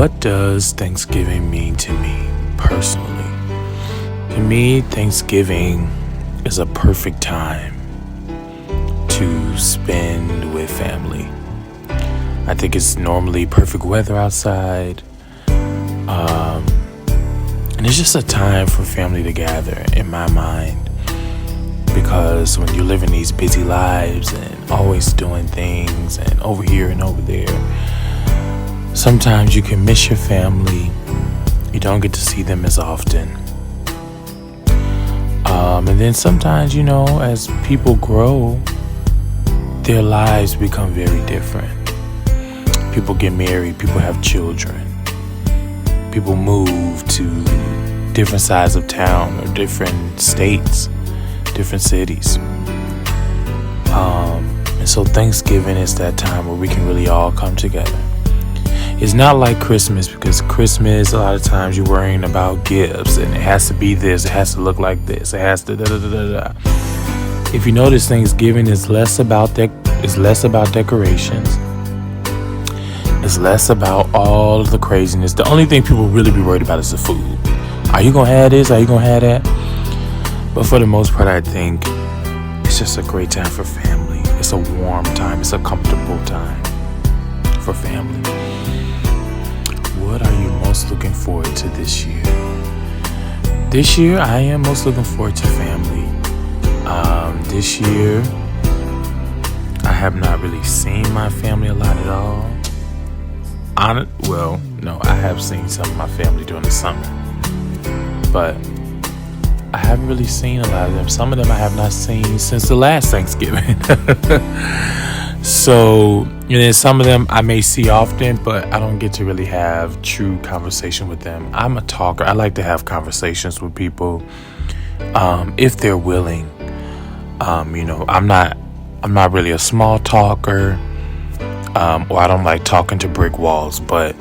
What does Thanksgiving mean to me personally? To me, Thanksgiving is a perfect time to spend with family. I think it's normally perfect weather outside. And it's just a time for family to gather, in my mind. Because when you live in these busy lives and always doing things and over here and over there, sometimes you can miss your family. You don't get to see them as often. And then sometimes, as people grow, their lives become very different. People get married, people have children. People move to different sides of town or different states, different cities. And so Thanksgiving is that time where we can really all come together. It's not like Christmas, because Christmas, a lot of times you're worrying about gifts and it has to be this, it has to look like this, it has to da-da-da-da-da. If you notice, Thanksgiving is less about decorations. It's less about all of the craziness. The only thing people really be worried about is the food. Are you going to have this? Are you going to have that? But for the most part, I think it's just a great time for family. It's a warm time. It's a comfortable time for family. What are you most looking forward to this year? This year, I am most looking forward to family. This year, I have not really seen my family a lot at all. I have seen some of my family during the summer, but I haven't really seen a lot of them. Some of them I have not seen since the last Thanksgiving. So, and then some of them I may see often, but I don't get to really have true conversation with them. I'm a talker. I like to have conversations with people, if they're willing. I'm not really a small talker, or I don't like talking to brick walls. But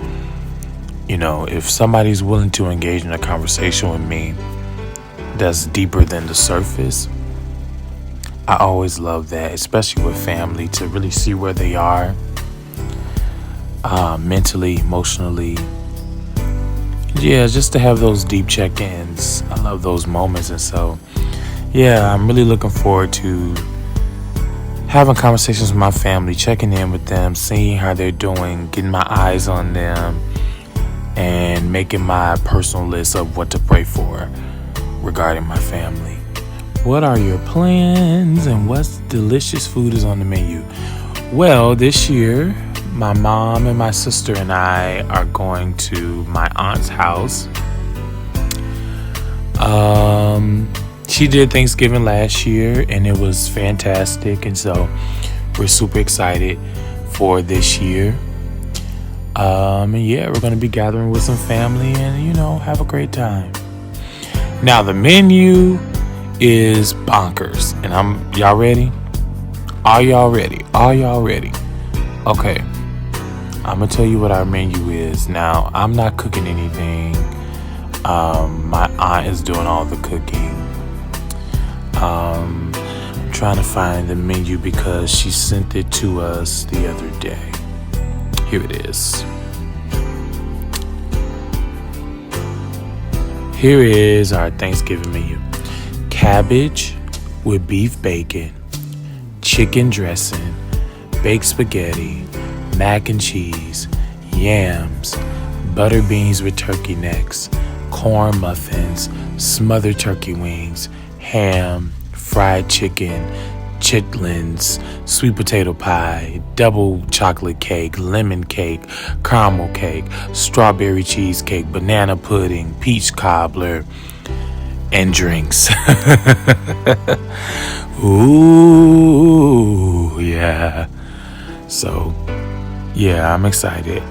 if somebody's willing to engage in a conversation with me that's deeper than the surface, I always love that, especially with family, to really see where they are, mentally, emotionally. Yeah, just to have those deep check-ins. I love those moments. And so, yeah, I'm really looking forward to having conversations with my family, checking in with them, seeing how they're doing, getting my eyes on them, and making my personal list of what to pray for regarding my family. What are your plans and what delicious food is on the menu? Well, this year, my mom and my sister and I are going to my aunt's house. She did Thanksgiving last year and it was fantastic. And so we're super excited for this year. And yeah, we're going to be gathering with some family and, have a great time. Now, the menu is bonkers. And y'all ready? Are y'all ready? Are y'all ready? Okay. I'm going to tell you what our menu is. Now, I'm not cooking anything. My aunt is doing all the cooking. I'm trying to find the menu because she sent it to us the other day. Here it is. Here is our Thanksgiving menu. Cabbage with beef bacon, chicken dressing, baked spaghetti, mac and cheese, yams, butter beans with turkey necks, corn muffins, smothered turkey wings, ham, fried chicken, chitlins, sweet potato pie, double chocolate cake, lemon cake, caramel cake, strawberry cheesecake, banana pudding, peach cobbler, and drinks. Ooh, yeah. So, yeah, I'm excited.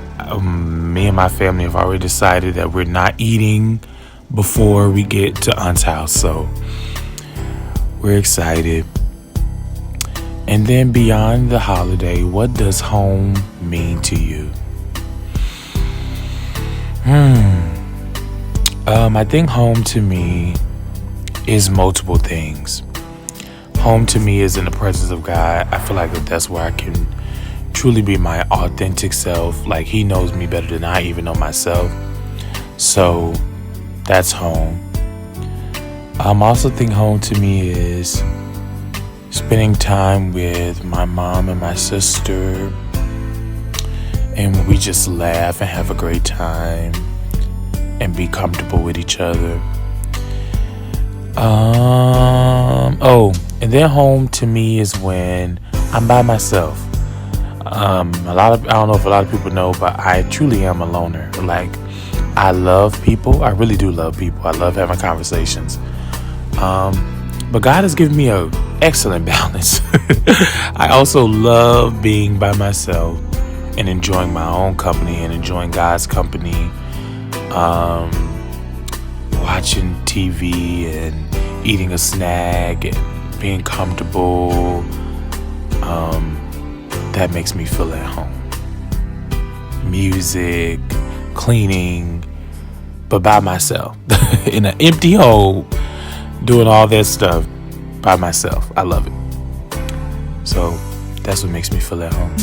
Me and my family have already decided that we're not eating before we get to Aunt's house. So, we're excited. And then beyond the holiday, what does home mean to you? I think home to me is multiple things. Home to me is in the presence of God. I feel like that's where I can truly be my authentic self. Like, he knows me better than I even know myself. So that's home. I also think home to me is spending time with my mom and my sister, and we just laugh and have a great time and be comfortable with each other. And then home to me is when I'm by myself. I don't know if a lot of people know, but I truly am a loner. Like, I love people. I really do love people. I love having conversations. But God has given me an excellent balance. I also love being by myself and enjoying my own company and enjoying God's company. Watching TV and eating a snack and being comfortable. That makes me feel at home. Music, cleaning, but by myself. In an empty hole, doing all that stuff by myself. I love it. So that's what makes me feel at home.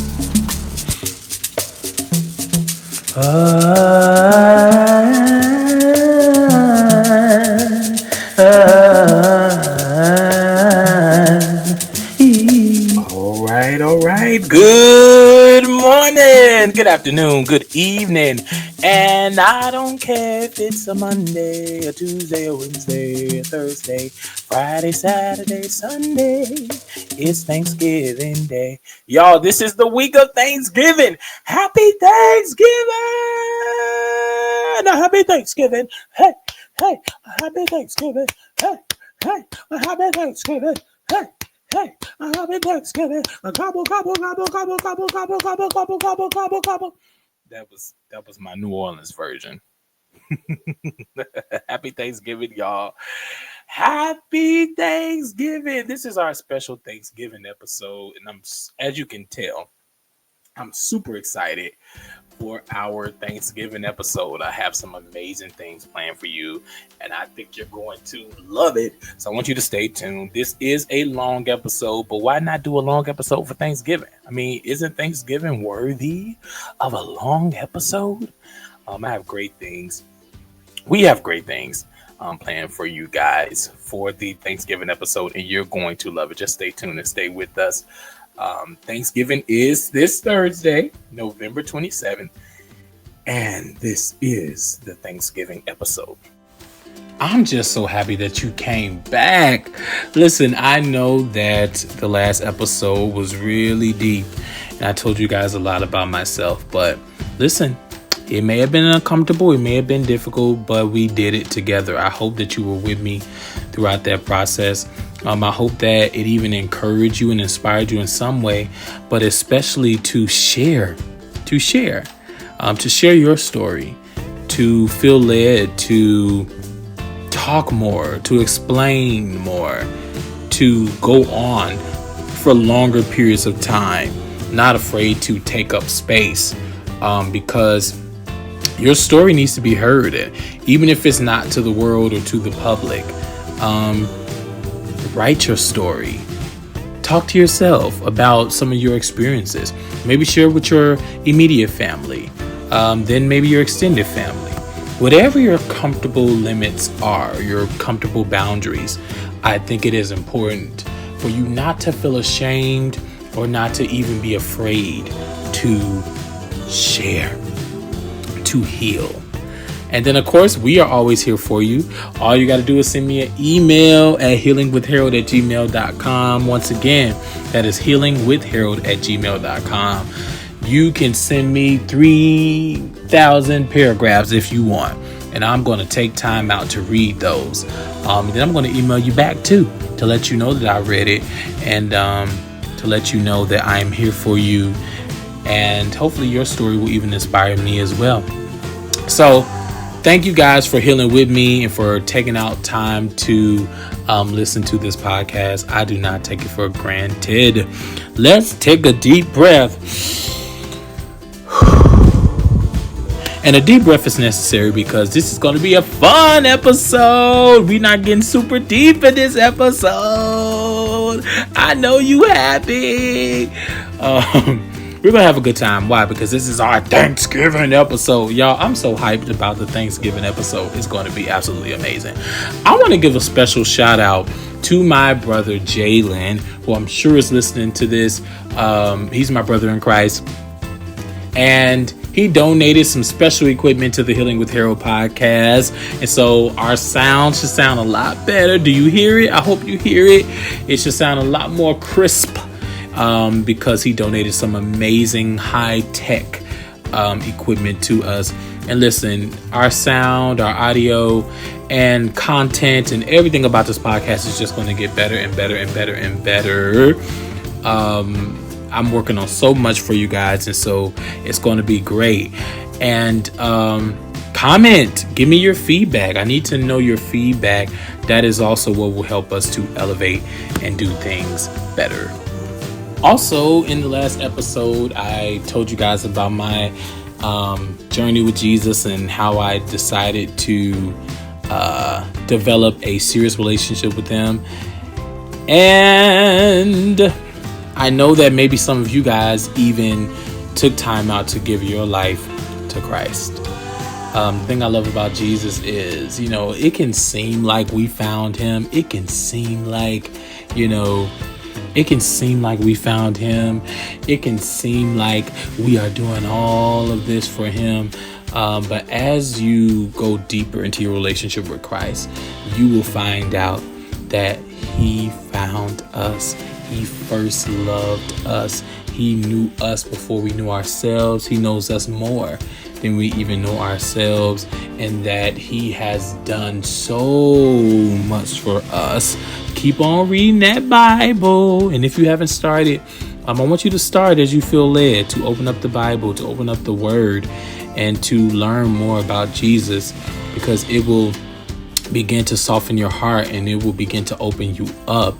All right. Good morning, good afternoon, good evening. And I don't care if it's a Monday, a Tuesday, a Wednesday, a Thursday, Friday, Saturday, Sunday. It's Thanksgiving Day. Y'all, this is the week of Thanksgiving. Happy Thanksgiving! Happy Thanksgiving. Hey, happy Thanksgiving. Hey, happy Thanksgiving. Hey, happy Thanksgiving. Gobble, gobble, gobble, gobble, gobble, gobble, gobble, gobble, gobble, gobble, gobble. That was my New Orleans version. Happy Thanksgiving, y'all. Happy Thanksgiving. This is our special Thanksgiving episode, and as you can tell, I'm super excited for our Thanksgiving episode. I have some amazing things planned for you, and I think you're going to love it. So I want you to stay tuned. This is a long episode, but why not do a long episode for Thanksgiving? I mean, isn't Thanksgiving worthy of a long episode? I have great things. We have great things planned for you guys for the Thanksgiving episode, and you're going to love it. Just stay tuned and stay with us. Thanksgiving is this Thursday, November 27th, and this is the Thanksgiving episode. I'm just so happy that you came back. Listen, I know that the last episode was really deep, and I told you guys a lot about myself, but listen, it may have been uncomfortable, it may have been difficult, but we did it together. I hope that you were with me throughout that process. I hope that it even encouraged you and inspired you in some way, but especially to share your story, to feel led to talk more, to explain more, to go on for longer periods of time, not afraid to take up space, because your story needs to be heard, even if it's not to the world or to the public. Write your story. Talk to yourself about some of your experiences. Maybe share with your immediate family, then maybe your extended family. Whatever your comfortable limits are, your comfortable boundaries, I think it is important for you not to feel ashamed or not to even be afraid to share, to heal. And then, of course, we are always here for you. All you got to do is send me an email at healingwithharold@gmail.com. Once again, that is healingwithharold@gmail.com. You can send me 3,000 paragraphs if you want, and I'm going to take time out to read those. Then I'm going to email you back too to let you know that I read it, and to let you know that I am here for you. And hopefully your story will even inspire me as well. So thank you guys for healing with me and for taking out time to listen to this podcast. I do not take it for granted. Let's take a deep breath. And a deep breath is necessary because this is going to be a fun episode. We're not getting super deep in this episode. I know you happy. We're We're going to have a good time. Why? Because this is our Thanksgiving episode. Y'all, I'm so hyped about the Thanksgiving episode. It's going to be absolutely amazing. I want to give a special shout out to my brother Jalen, who I'm sure is listening to this. He's my brother in Christ. And he donated some special equipment to the Healing with Harold podcast. And so our sound should sound a lot better. Do you hear it? I hope you hear it. It should sound a lot more crisp because he donated some amazing high-tech equipment to us. And listen, our sound, our audio, and content and everything about this podcast is just going to get better and better and better and better. I'm working on so much for you guys, and so it's going to be great. And comment, give me your feedback. I need to know your feedback. That is also what will help us to elevate and do things better. Also, in the last episode, I told you guys about my journey with Jesus and how I decided to develop a serious relationship with him. And I know that maybe some of you guys even took time out to give your life to Christ. The thing I love about Jesus is, it can seem like we found him. It can seem like, we found him. It can seem like we are doing all of this for him. But as you go deeper into your relationship with Christ, you will find out that he found us. He first loved us. He knew us before we knew ourselves. He knows us more than we even know ourselves, and that he has done so much for us. Keep on reading that Bible. And if you haven't started, I want you to start as you feel led to open up the Bible, to open up the Word, and to learn more about Jesus, because it will begin to soften your heart and it will begin to open you up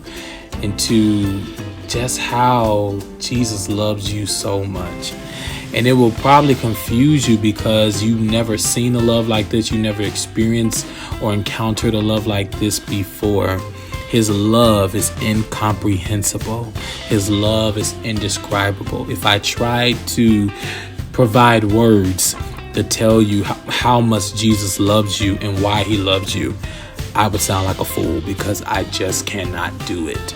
into just how Jesus loves you so much. And it will probably confuse you because you've never seen a love like this. You never experienced or encountered a love like this before. His love is incomprehensible. His love is indescribable. If I tried to provide words to tell you how much Jesus loves you and why he loves you, I would sound like a fool, because I just cannot do it.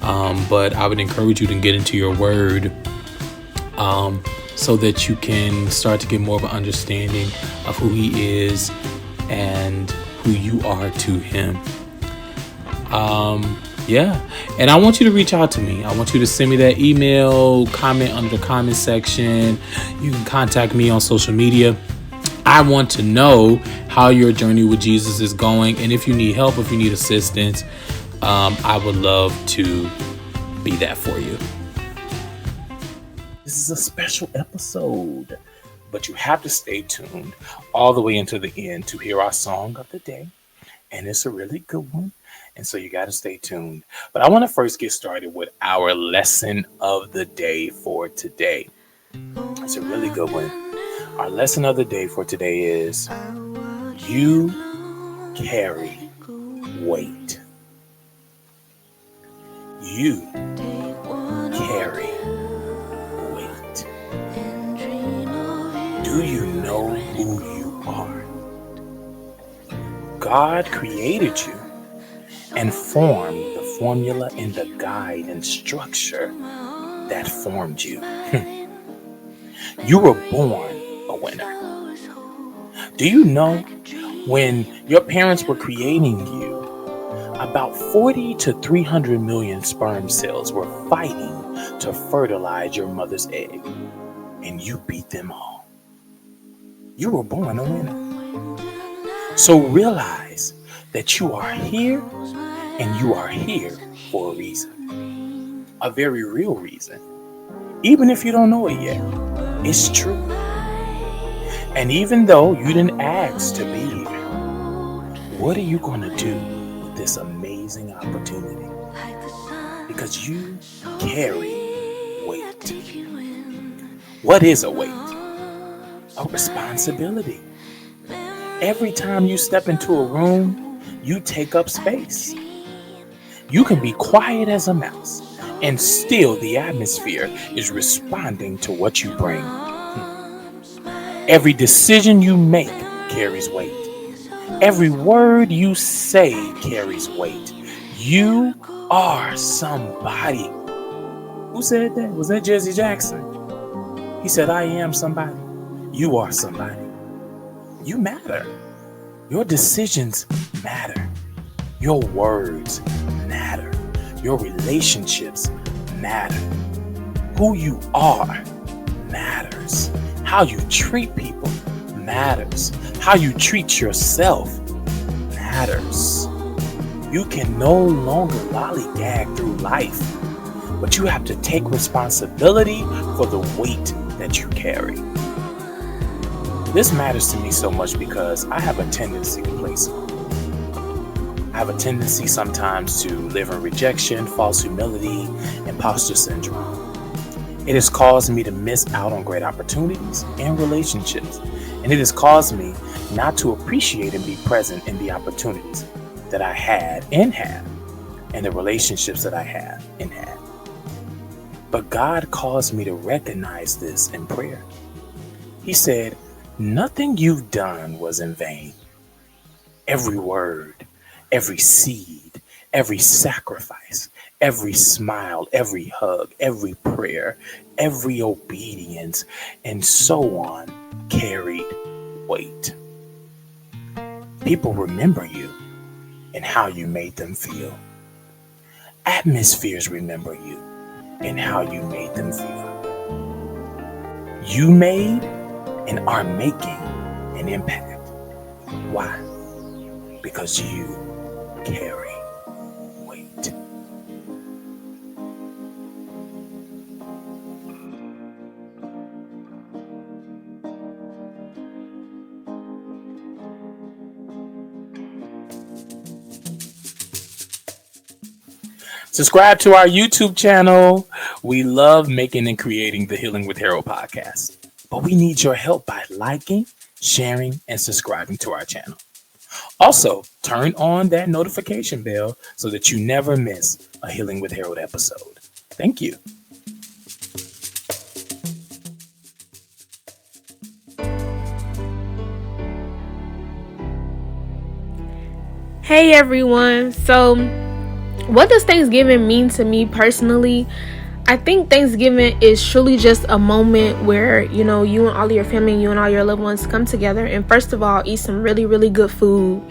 But I would encourage you to get into your word so that you can start to get more of an understanding of who he is and who you are to him. And I want you to reach out to me. I want you to send me that email, comment under the comment section. You can contact me on social media. I want to know how your journey with Jesus is going. And if you need help, if you need assistance, I would love to be that for you. This is a special episode, but you have to stay tuned all the way into the end to hear our song of the day. And it's a really good one. And so you got to stay tuned. But I want to first get started with our lesson of the day for today. It's a really good one. Our lesson of the day for today is you carry weight. You carry weight. Do you know who you are? God created you and formed the formula and the guide and structure that formed you. You were born a winner. Do you know when your parents were creating you, about 40 to 300 million sperm cells were fighting to fertilize your mother's egg, and you beat them all. You were born a winner. So realize that you are here, and you are here for a reason. A very real reason. Even if you don't know it yet, it's true. And even though you didn't ask to be here, what are you going to do with this amazing opportunity? Because you carry weight. What is a weight? A responsibility. Every time you step into a room, you take up space. You can be quiet as a mouse And still the atmosphere is responding to what you bring. Every decision you make carries weight. Every word you say carries weight. You are somebody. Who said that? Was that Jesse Jackson? He said, I am somebody. You are somebody. You matter. Your decisions matter. Your words matter. Your relationships matter. Who you are matters. How you treat people matters. How you treat yourself matters. You can no longer lollygag through life, but you have to take responsibility for the weight that you carry. This matters to me so much because I have a tendency to play small. I have a tendency sometimes to live in rejection, false humility, imposter syndrome. It has caused me to miss out on great opportunities and relationships, and it has caused me not to appreciate and be present in the opportunities that I had and have, and the relationships that I have and had. But God caused me to recognize this in prayer. He said, nothing you've done was in vain. Every word, every seed, every sacrifice, every smile, every hug, every prayer, every obedience, and so on carried weight. People remember you and how you made them feel. Atmospheres remember you and how you made them feel. You made and are making an impact. Why? Because you carry weight. Subscribe to our YouTube channel. We love making and creating the Healing with Harold podcast, but we need your help by liking, sharing, and subscribing to our channel. Also, turn on that notification bell so that you never miss a Healing with Harold episode. Thank you. Hey everyone. So, what does Thanksgiving mean to me personally? I think Thanksgiving is truly just a moment where, you and all your family, you and all your loved ones come together and first of all, eat some really, really good food.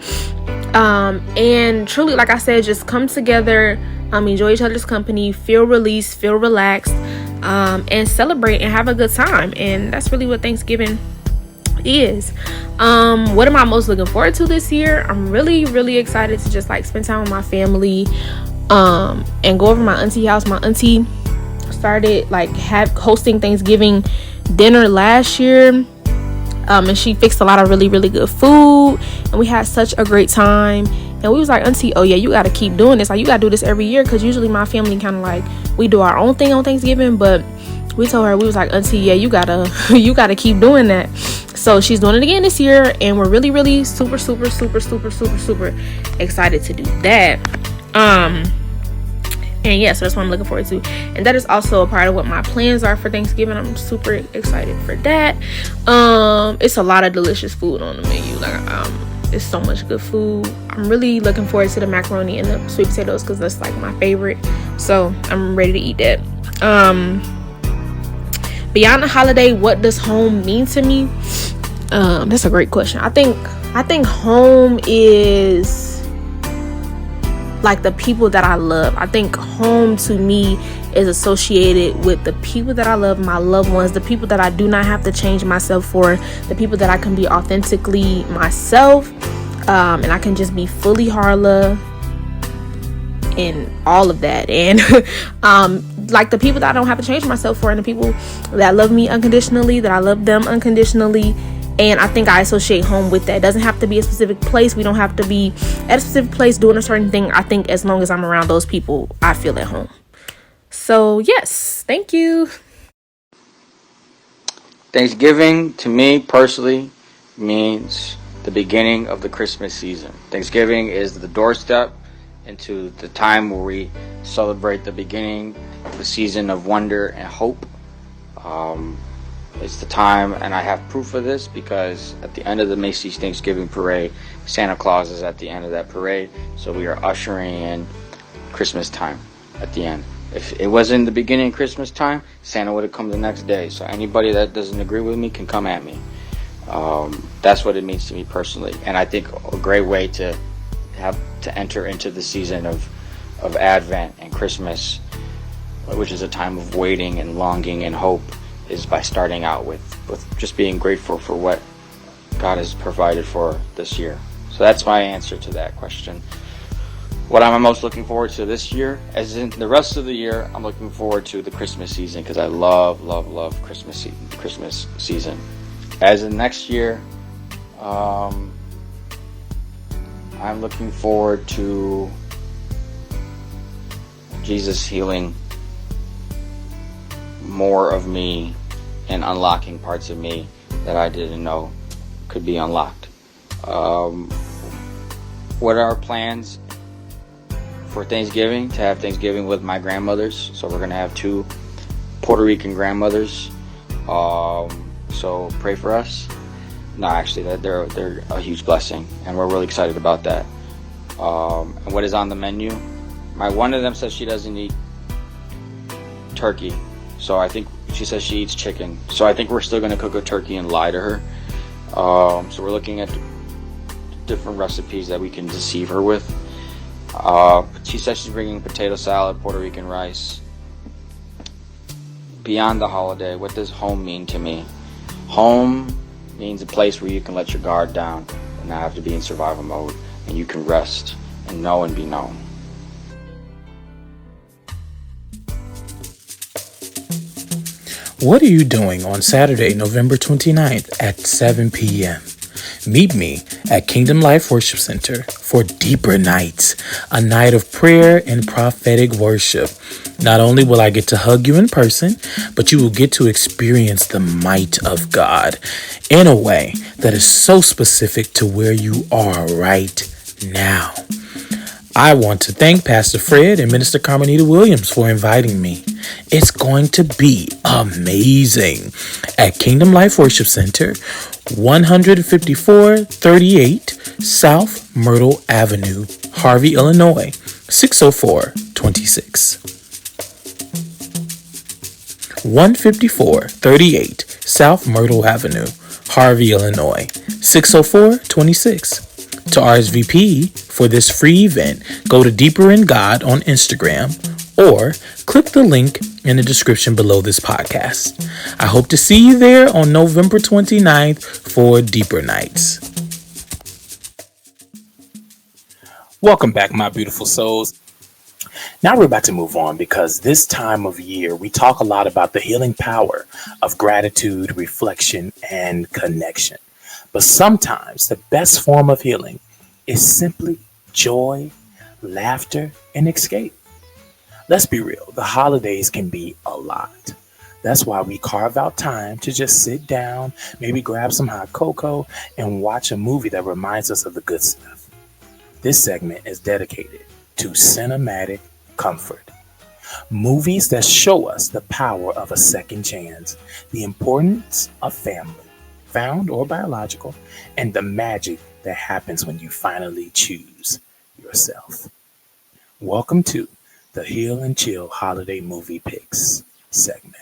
And truly, like I said, just come together, enjoy each other's company, feel released, feel relaxed, and celebrate and have a good time. And that's really what Thanksgiving is. What am I most looking forward to this year? I'm really, really excited to just spend time with my family, and go over my auntie house. My auntie started hosting Thanksgiving dinner last year, and she fixed a lot of really, really good food, and we had such a great time. And we was like, auntie, oh yeah, you got to keep doing this. You got to do this every year, because usually my family kind of we do our own thing on Thanksgiving, but we told her, we was like, auntie, yeah, you gotta keep doing that. So she's doing it again this year, and we're really, really super, super, super, super, super, super excited to do that. And yeah, so that's what I'm looking forward to. And that is also a part of what my plans are for Thanksgiving. I'm super excited for that. It's a lot of delicious food on the menu. It's so much good food. I'm really looking forward to the macaroni and the sweet potatoes, because that's my favorite. So I'm ready to eat that. Beyond the holiday, what does home mean to me? That's a great question. I think home is the people that I love. I think home to me is associated with the people that I love, my loved ones, the people that I do not have to change myself for, the people that I can be authentically myself, and I can just be fully Harlah and all of that. And the people that I don't have to change myself for, and the people that love me unconditionally, that I love them unconditionally. And I think I associate home with that. It doesn't have to be a specific place. We don't have to be at a specific place doing a certain thing. I think as long as I'm around those people, I feel at home. So yes, thank you. Thanksgiving to me personally means the beginning of the Christmas season. Thanksgiving is the doorstep into the time where we celebrate the beginning the season of wonder and hope. It's the time, and I have proof of this because at the end of the Macy's Thanksgiving Parade, Santa Claus is at the end of that parade, so we are ushering in Christmas time at the end. If it was in the beginning of Christmas time, Santa would have come the next day. So anybody that doesn't agree with me can come at me. That's what it means to me personally, and I think a great way to enter into the season of Advent and Christmas, which is a time of waiting and longing and hope, is by starting out with just being grateful for what God has provided for this year. So that's my answer to that question. What I'm most looking forward to this year, as in the rest of the year, I'm looking forward to the Christmas season because I love Christmas season. As in next year, I'm looking forward to Jesus healing more of me and unlocking parts of me that I didn't know could be unlocked. What are our plans for Thanksgiving? To have Thanksgiving with my grandmothers. So we're gonna have 2 Puerto Rican grandmothers. So pray for us. No, actually, they're a huge blessing, and we're really excited about that. And what is on the menu? One of them says she doesn't eat turkey, so I think she says she eats chicken. So I think we're still going to cook a turkey and lie to her. So we're looking at different recipes that we can deceive her with. She says she's bringing potato salad, Puerto Rican rice. Beyond the holiday, what does home mean to me? Home means a place where you can let your guard down and not have to be in survival mode, and you can rest and know and be known. What are you doing on Saturday, November 29th at 7 p.m.? Meet me at Kingdom Life Worship Center for Deeper Nights, a night of prayer and prophetic worship. Not only will I get to hug you in person, but you will get to experience the might of God in a way that is so specific to where you are right now. I want to thank Pastor Fred and Minister Carmenita Williams for inviting me. It's going to be amazing at Kingdom Life Worship Center, 15438 South Myrtle Avenue, Harvey, Illinois, 60426. 15438 South Myrtle Avenue, Harvey, Illinois, 60426. To RSVP for this free event, go to Deeper in God on Instagram or click the link in the description below this podcast. I hope to see you there on November 29th for Deeper Nights. Welcome back, my beautiful souls. Now we're about to move on because this time of year, we talk a lot about the healing power of gratitude, reflection, and connection. But sometimes the best form of healing is simply joy, laughter, and escape. Let's be real, the holidays can be a lot. That's why we carve out time to just sit down, maybe grab some hot cocoa, and watch a movie that reminds us of the good stuff. This segment is dedicated to cinematic comfort. Movies that show us the power of a second chance, the importance of family, found or biological, and the magic that happens when you finally choose yourself. Welcome to the Heal and Chill Holiday Movie Picks segment.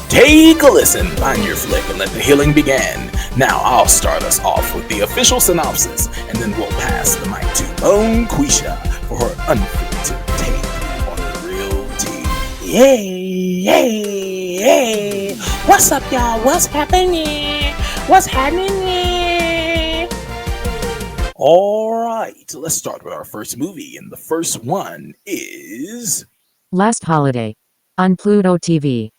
Take a listen, find your flick, and let the healing begin. Now I'll start us off with the official synopsis, and then we'll pass the mic to Quisha for her unfiltered take on the real tea. Yay! What's up, y'all? What's happening? All right, let's start with our first movie, and the first one is Last Holiday on Pluto TV.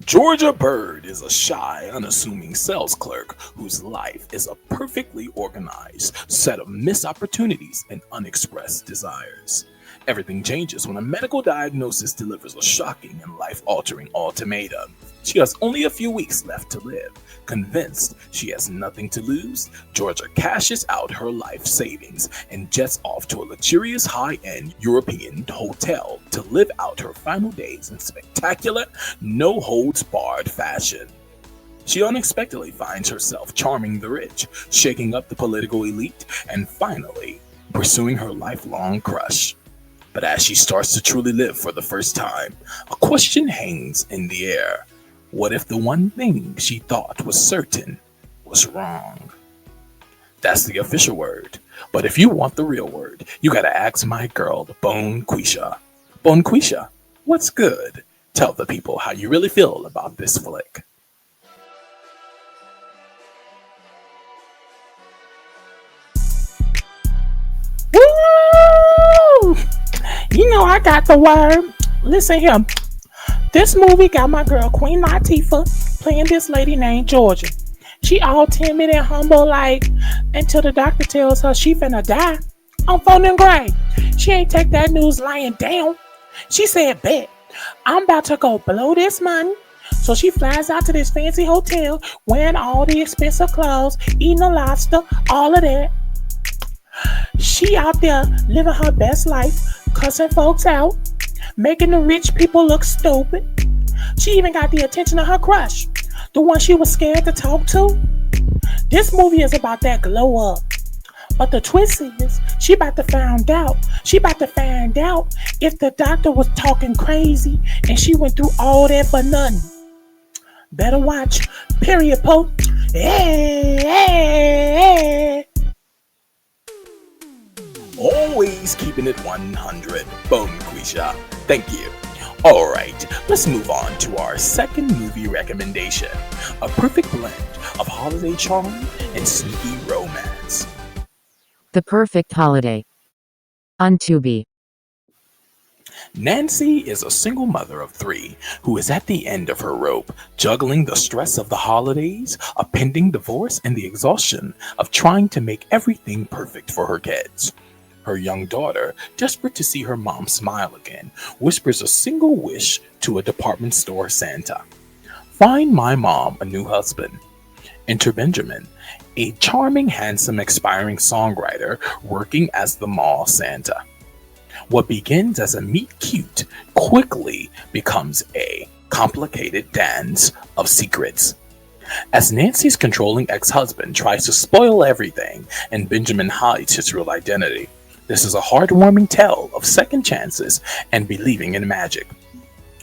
Georgia Bird is a shy, unassuming sales clerk whose life is a perfectly organized set of missed opportunities and unexpressed desires. Everything changes when a medical diagnosis delivers a shocking and life-altering ultimatum. She has only a few weeks left to live. Convinced she has nothing to lose, Georgia cashes out her life savings and jets off to a luxurious high-end European hotel to live out her final days in spectacular, no-holds-barred fashion. She unexpectedly finds herself charming the rich, shaking up the political elite, and finally pursuing her lifelong crush. But as she starts to truly live for the first time, a question hangs in the air. What if the one thing she thought was certain was wrong? That's the official word. But if you want the real word, you gotta ask my girl, Bonquisha. Bonquisha, what's good? Tell the people how you really feel about this flick. Woo! You know I got the word. Listen here. This movie got my girl Queen Latifah playing this lady named Georgia. She all timid and humble like until the doctor tells her she finna die. I'm phoning Gray. She ain't take that news lying down. She said, bet, I'm about to go blow this money. So she flies out to this fancy hotel, wearing all the expensive clothes, eating a lobster, all of that. She out there living her best life, cussing folks out, making the rich people look stupid. She even got the attention of her crush, the one she was scared to talk to. This movie is about that glow up. But the twist is, she about to find out if the doctor was talking crazy and she went through all that for nothing. Better watch. Period, Pope. Hey, hey, hey. Always keeping it 100. Bonquisha. Thank you. Alright, let's move on to our second movie recommendation. A perfect blend of holiday charm and sneaky romance. The Perfect Holiday. On Tubi. Nancy is a single mother of 3 who is at the end of her rope, juggling the stress of the holidays, a pending divorce, and the exhaustion of trying to make everything perfect for her kids. Her young daughter, desperate to see her mom smile again, whispers a single wish to a department store Santa. Find my mom a new husband. Enter Benjamin, a charming, handsome, aspiring songwriter working as the mall Santa. What begins as a meet cute quickly becomes a complicated dance of secrets. As Nancy's controlling ex-husband tries to spoil everything and Benjamin hides his real identity, this is a heartwarming tale of second chances and believing in magic.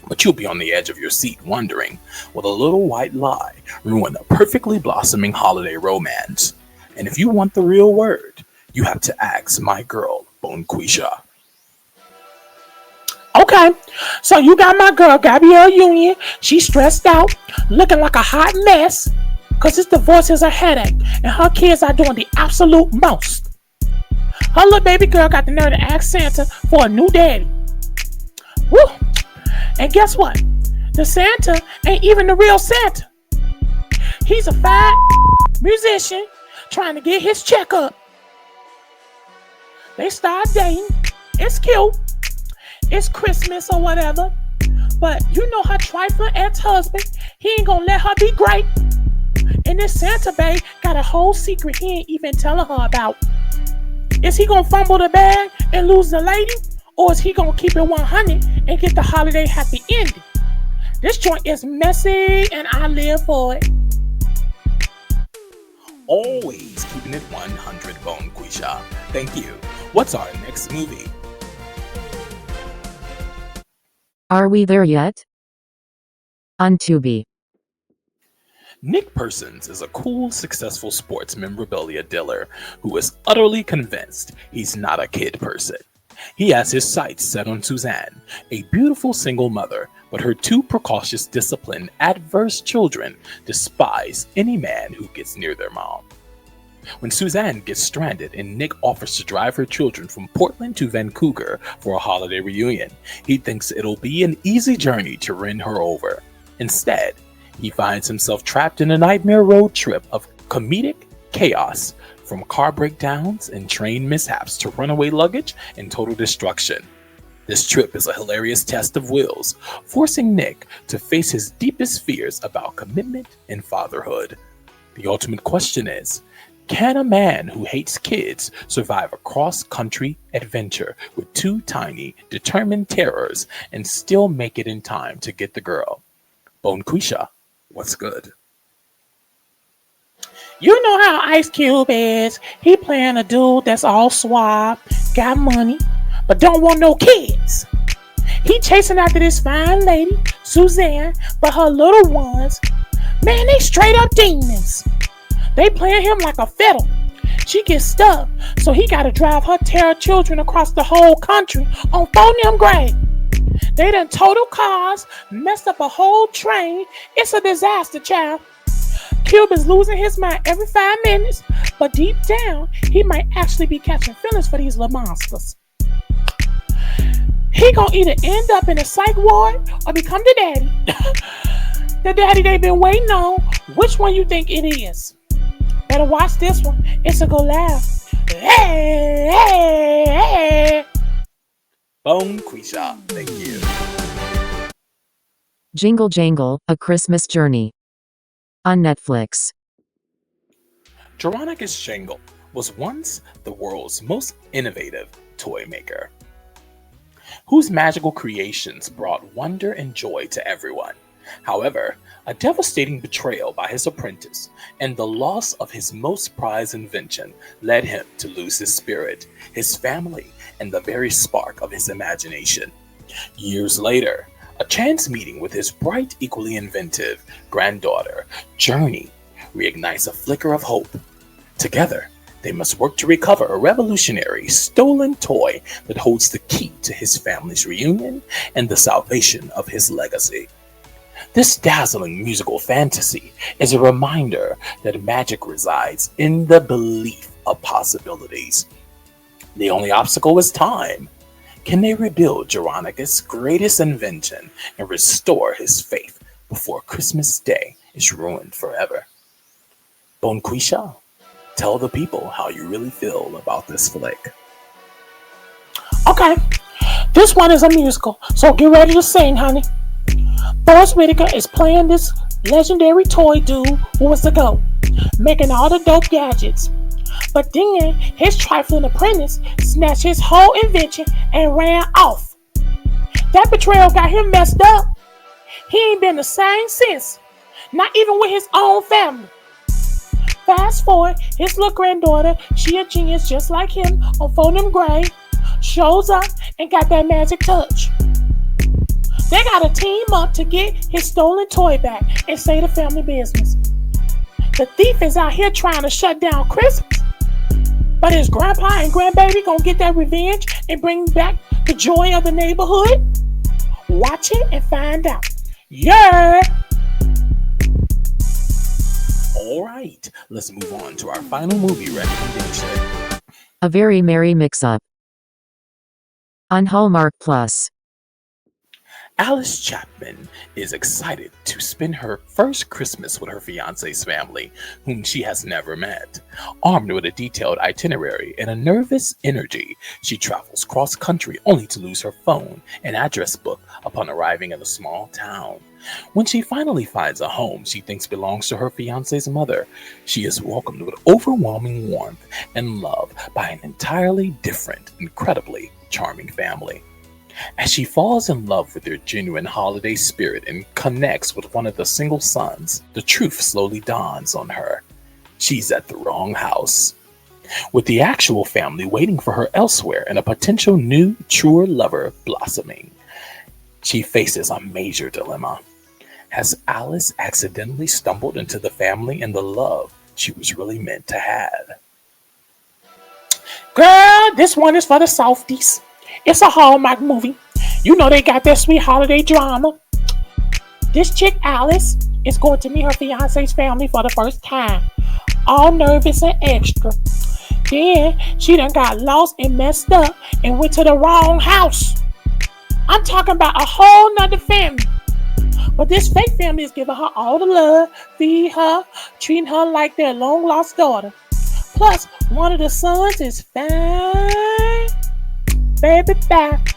But you'll be on the edge of your seat wondering, will a little white lie ruin a perfectly blossoming holiday romance? And if you want the real word, you have to ask my girl, Bonquisha. Okay, so you got my girl Gabrielle Union. She's stressed out, looking like a hot mess, because this divorce is a headache, and her kids are doing the absolute most. Her little baby girl got the nerve to ask Santa for a new daddy. Woo! And guess what? The Santa ain't even the real Santa. He's a fine musician trying to get his check up. They start dating. It's cute. It's Christmas or whatever. But you know her trifling ex-husband, he ain't gonna let her be great. And this Santa babe got a whole secret he ain't even telling her about. Is he gonna fumble the bag and lose the lady? Or is he gonna keep it 100 and get the holiday happy ending? This joint is messy and I live for it. Always keeping it 100, Bonquisha. Thank you. What's our next movie? Are We There Yet? On Tubi. Nick Persons is a cool, successful sports memorabilia dealer who is utterly convinced he's not a kid person. He has his sights set on Suzanne, a beautiful single mother, but her 2 precocious, disciplined, adverse children despise any man who gets near their mom. When Suzanne gets stranded and Nick offers to drive her children from Portland to Vancouver for a holiday reunion, he thinks it'll be an easy journey to win her over. Instead, he finds himself trapped in a nightmare road trip of comedic chaos, from car breakdowns and train mishaps to runaway luggage and total destruction. This trip is a hilarious test of wills, forcing Nick to face his deepest fears about commitment and fatherhood. The ultimate question is, can a man who hates kids survive a cross-country adventure with two tiny, determined terrors and still make it in time to get the girl? Bonquisha, what's good? You know how Ice Cube is. He playing a dude that's all suave, got money, but don't want no kids. He chasing after this fine lady, Suzanne, but her little ones, man, they straight up demons. They playing him like a fiddle. She gets stuck, so he gotta drive her terror children across the whole country on phonium grade. They done total cars, messed up a whole train. It's a disaster, child. Cube is losing his mind every 5 minutes, but deep down, he might actually be catching feelings for these little monsters. He gonna either end up in a psych ward or become the daddy. The daddy they been waiting on. Which one you think it is? Better watch this one. It's a go laugh. Hey, hey, hey. Bonquisha, thank you. Jingle Jangle, A Christmas Journey. On Netflix. Jeronicus Jangle was once the world's most innovative toy maker, whose magical creations brought wonder and joy to everyone. However, a devastating betrayal by his apprentice and the loss of his most prized invention led him to lose his spirit, his family, and the very spark of his imagination. Years later, a chance meeting with his bright, equally inventive granddaughter, Journey, reignites a flicker of hope. Together, they must work to recover a revolutionary, stolen toy that holds the key to his family's reunion and the salvation of his legacy. This dazzling musical fantasy is a reminder that magic resides in the belief of possibilities. The only obstacle is time. Can they rebuild Jeronicus' greatest invention and restore his faith before Christmas Day is ruined forever? Bonquisha, tell the people how you really feel about this flick. Okay, this one is a musical, so get ready to sing, honey. Forrest Whitaker is playing this legendary toy dude who was the GOAT, making all the dope gadgets. But then his trifling apprentice snatched his whole invention and ran off. That betrayal got him messed up. He ain't been the same since, not even with his own family. Fast forward, his little granddaughter, she a genius just like him on phonium grade, shows up and got that magic touch. They gotta team up to get his stolen toy back and save the family business. The thief is out here trying to shut down Christmas, but his grandpa and grandbaby gonna get that revenge and bring back the joy of the neighborhood? Watch it and find out. Yeah! All right, let's move on to our final movie recommendation. A Very Merry Mix-Up. On Hallmark Plus. Alice Chapman is excited to spend her first Christmas with her fiance's family, whom she has never met. Armed with a detailed itinerary and a nervous energy, she travels cross-country only to lose her phone and address book upon arriving in a small town. When she finally finds a home she thinks belongs to her fiance's mother, she is welcomed with overwhelming warmth and love by an entirely different, incredibly charming family. As she falls in love with their genuine holiday spirit and connects with one of the single sons, the truth slowly dawns on her. She's at the wrong house, with the actual family waiting for her elsewhere and a potential new, truer lover blossoming. She faces a major dilemma. Has Alice accidentally stumbled into the family and the love she was really meant to have? Girl, this one is for the softies. It's a Hallmark movie. You know they got that sweet holiday drama. This chick, Alice, is going to meet her fiance's family for the first time. All nervous and extra. Then she done got lost and messed up and went to the wrong house. I'm talking about a whole nother family. But this fake family is giving her all the love, feeding her, treating her like their long lost daughter. Plus, one of the sons is fine. Baby back.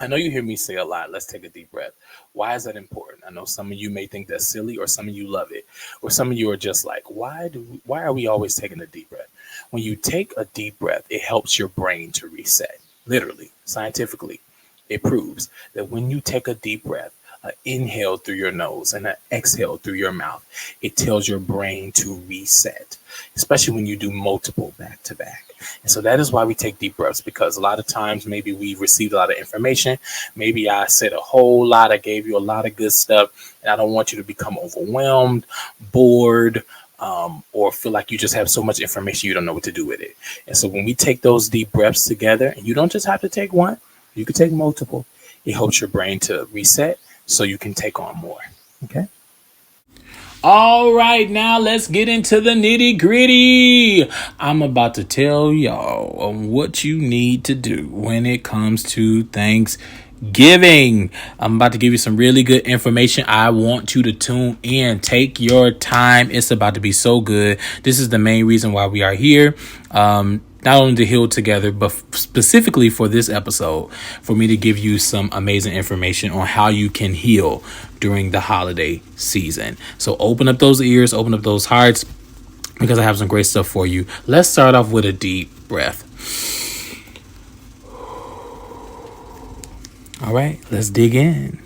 I know you hear me say a lot, let's take a deep breath. Why is that important? I know some of you may think that's silly, or some of you love it, or some of you are just like, why are we always taking a deep breath? When you take a deep breath, it helps your brain to reset. Literally, scientifically, it proves that when you take a deep breath, an inhale through your nose and an exhale through your mouth, it tells your brain to reset, especially when you do multiple back to back. And so that is why we take deep breaths, because a lot of times maybe we received a lot of information. Maybe I said a whole lot. I gave you a lot of good stuff, and I don't want you to become overwhelmed, bored, or feel like you just have so much information you don't know what to do with it. And so when we take those deep breaths together, and you don't just have to take one, you can take multiple. It helps your brain to reset so you can take on more. Okay. All right, now let's get into the nitty gritty. I'm about to tell y'all what you need to do when it comes to Thanksgiving. I'm about to give you some really good information. I want you to tune in. Take your time. It's about to be so good. This is the main reason why we are here. Not only to heal together, but specifically for this episode, for me to give you some amazing information on how you can heal during the holiday season. So open up those ears, open up those hearts, because I have some great stuff for you. Let's start off with a deep breath. All right, let's dig in.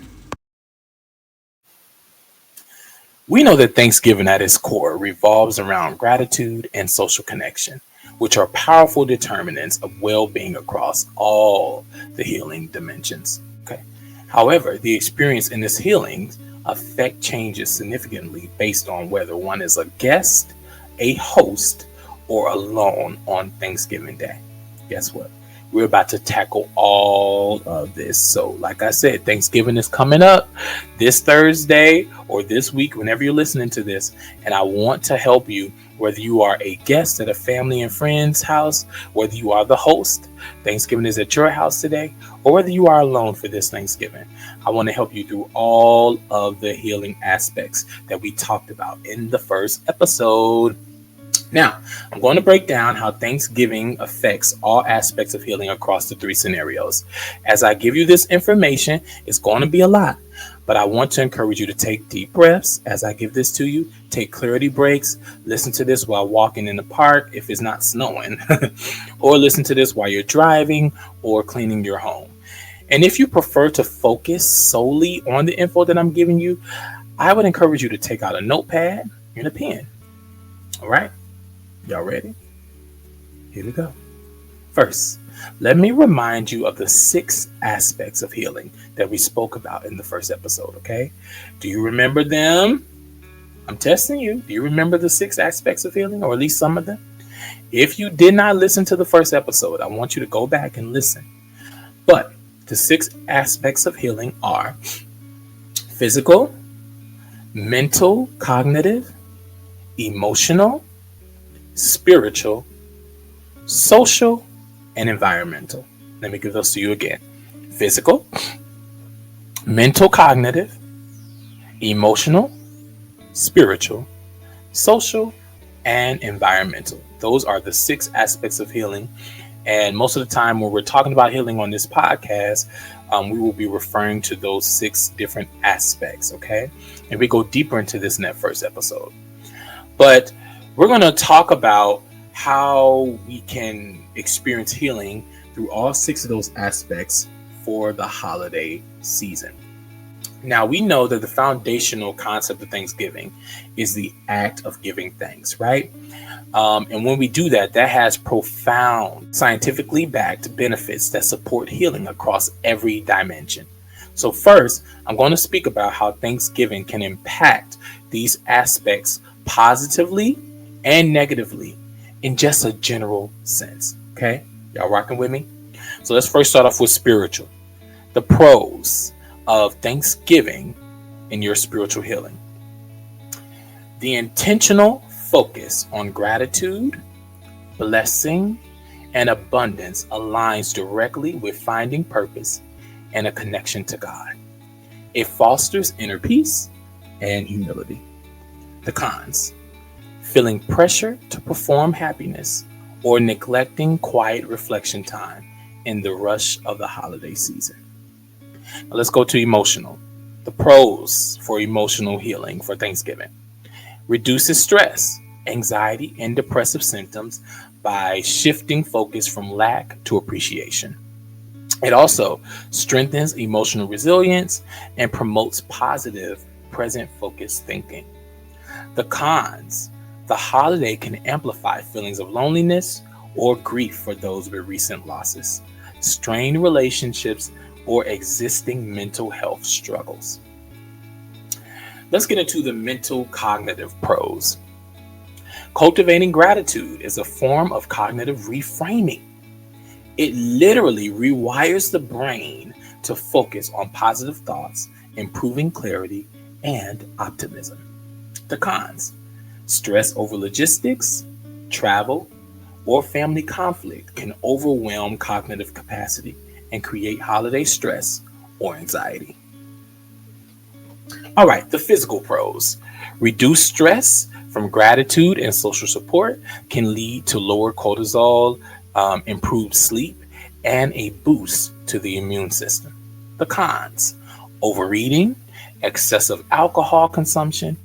We know that Thanksgiving at its core revolves around gratitude and social connection, which are powerful determinants of well-being across all the healing dimensions. Okay. However, the experience in this healing affect changes significantly based on whether one is a guest, a host, or alone on Thanksgiving Day. Guess what? We're about to tackle all of this. So, like I said, Thanksgiving is coming up this Thursday or this week, whenever you're listening to this. And I want to help you, whether you are a guest at a family and friend's house, whether you are the host, Thanksgiving is at your house today, or whether you are alone for this Thanksgiving. I want to help you through all of the healing aspects that we talked about in the first episode. Now, I'm going to break down how Thanksgiving affects all aspects of healing across the three scenarios. As I give you this information, it's going to be a lot, but I want to encourage you to take deep breaths as I give this to you. Take clarity breaks. Listen to this while walking in the park if it's not snowing, or listen to this while you're driving or cleaning your home. And if you prefer to focus solely on the info that I'm giving you, I would encourage you to take out a notepad and a pen. All right. Y'all ready? Here we go. First, let me remind you of the 6 aspects of healing that we spoke about in the first episode, okay? Do you remember them? I'm testing you. Do you remember the 6 aspects of healing, or at least some of them? If you did not listen to the first episode, I want you to go back and listen. But the 6 aspects of healing are physical, mental, cognitive, emotional, spiritual, social, and environmental. Let me give those to you again. Physical, mental, cognitive, emotional, spiritual, social, and environmental. Those are the 6 aspects of healing. And most of the time when we're talking about healing on this podcast, we will be referring to those 6 different aspects, okay? And we go deeper into this in that first episode. But we're going to talk about how we can experience healing through all 6 of those aspects for the holiday season. Now, we know that the foundational concept of Thanksgiving is the act of giving thanks, right? And when we do that, that has profound, scientifically backed benefits that support healing across every dimension. So first, I'm going to speak about how Thanksgiving can impact these aspects positively and negatively in just a general sense. Okay, y'all rocking with me? So let's first start off with spiritual. The pros of Thanksgiving in your spiritual healing. The intentional focus on gratitude, blessing, and abundance aligns directly with finding purpose and a connection to God. It fosters inner peace and humility. The cons: feeling pressure to perform happiness or neglecting quiet reflection time in the rush of the holiday season. Now let's go to emotional. The pros for emotional healing for Thanksgiving: reduces stress, anxiety, and depressive symptoms by shifting focus from lack to appreciation. It also strengthens emotional resilience and promotes positive, present focused thinking. The cons: the holiday can amplify feelings of loneliness or grief for those with recent losses, strained relationships, or existing mental health struggles. Let's get into the mental cognitive pros. Cultivating gratitude is a form of cognitive reframing. It literally rewires the brain to focus on positive thoughts, improving clarity and optimism. The cons: stress over logistics, travel, or family conflict can overwhelm cognitive capacity and create holiday stress or anxiety. All right, the physical pros. Reduced stress from gratitude and social support can lead to lower cortisol, improved sleep, and a boost to the immune system. The cons: overeating, excessive alcohol consumption,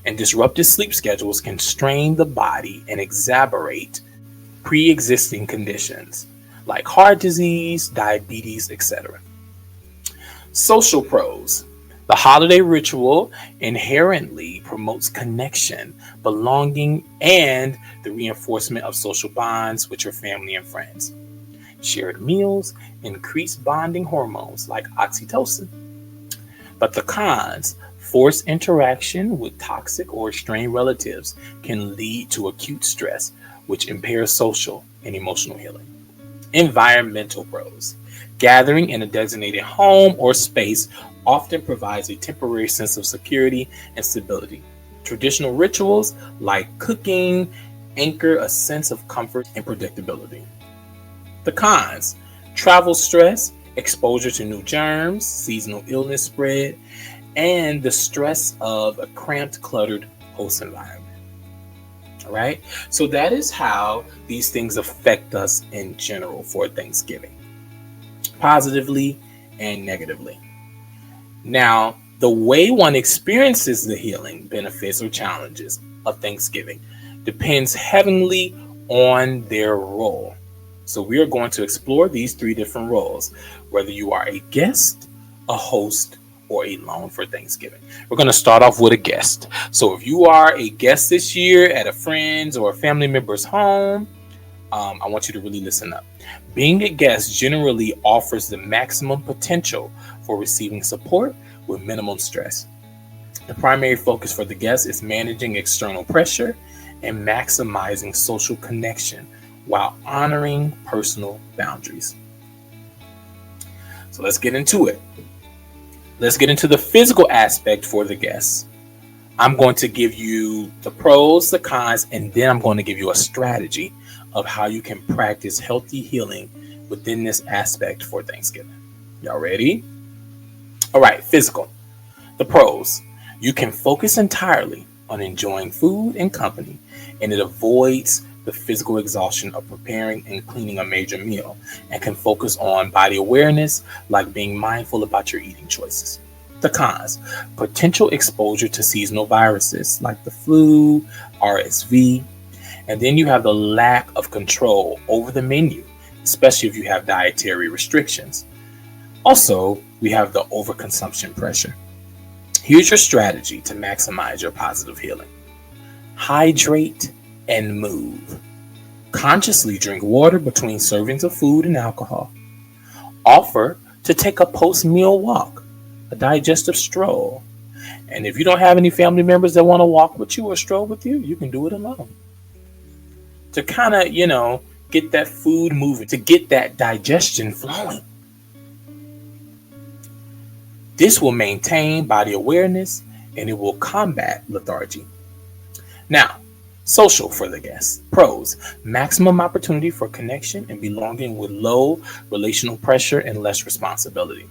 and disrupted sleep schedules can strain the body and exacerbate pre existing conditions like heart disease, diabetes, etc. Social pros. The holiday ritual inherently promotes connection, belonging, and the reinforcement of social bonds with your family and friends. Shared meals increase bonding hormones like oxytocin. But the cons: forced interaction with toxic or strained relatives can lead to acute stress, which impairs social and emotional healing. Environmental pros. Gathering in a designated home or space often provides a temporary sense of security and stability. Traditional rituals like cooking anchor a sense of comfort and predictability. The cons: travel stress, exposure to new germs, seasonal illness spread, and the stress of a cramped, cluttered host environment. All right. So that is how these things affect us in general for Thanksgiving, positively and negatively. Now, the way one experiences the healing benefits or challenges of Thanksgiving depends heavily on their role. So we are going to explore these three different roles, whether you are a guest, a host, or a loan for Thanksgiving. We're going to start off with a guest. So if you are a guest this year at a friend's or a family member's home, I want you to really listen up. Being a guest generally offers the maximum potential for receiving support with minimum stress. The primary focus for the guest is managing external pressure and maximizing social connection while honoring personal boundaries. So let's get into it. Let's get into the physical aspect for the guests. I'm going to give you the pros, the cons, and then I'm going to give you a strategy of how you can practice healthy healing within this aspect for Thanksgiving. Y'all ready? All right, physical. The pros: you can focus entirely on enjoying food and company, and it avoids the physical exhaustion of preparing and cleaning a major meal, and can focus on body awareness, like being mindful about your eating choices. The cons: potential exposure to seasonal viruses like the flu, RSV, and then you have the lack of control over the menu, especially if you have dietary restrictions. Also, we have the overconsumption pressure. Here's your strategy to maximize your positive healing. Hydrate and move. Consciously drink water between servings of food and alcohol. Offer to take a post-meal walk, a digestive stroll. And if you don't have any family members that want to walk with you or stroll with you, you can do it alone. To kind of, get that food moving, to get that digestion flowing. This will maintain body awareness and it will combat lethargy. Now, social for the guests. Pros: maximum opportunity for connection and belonging with low relational pressure and less responsibility.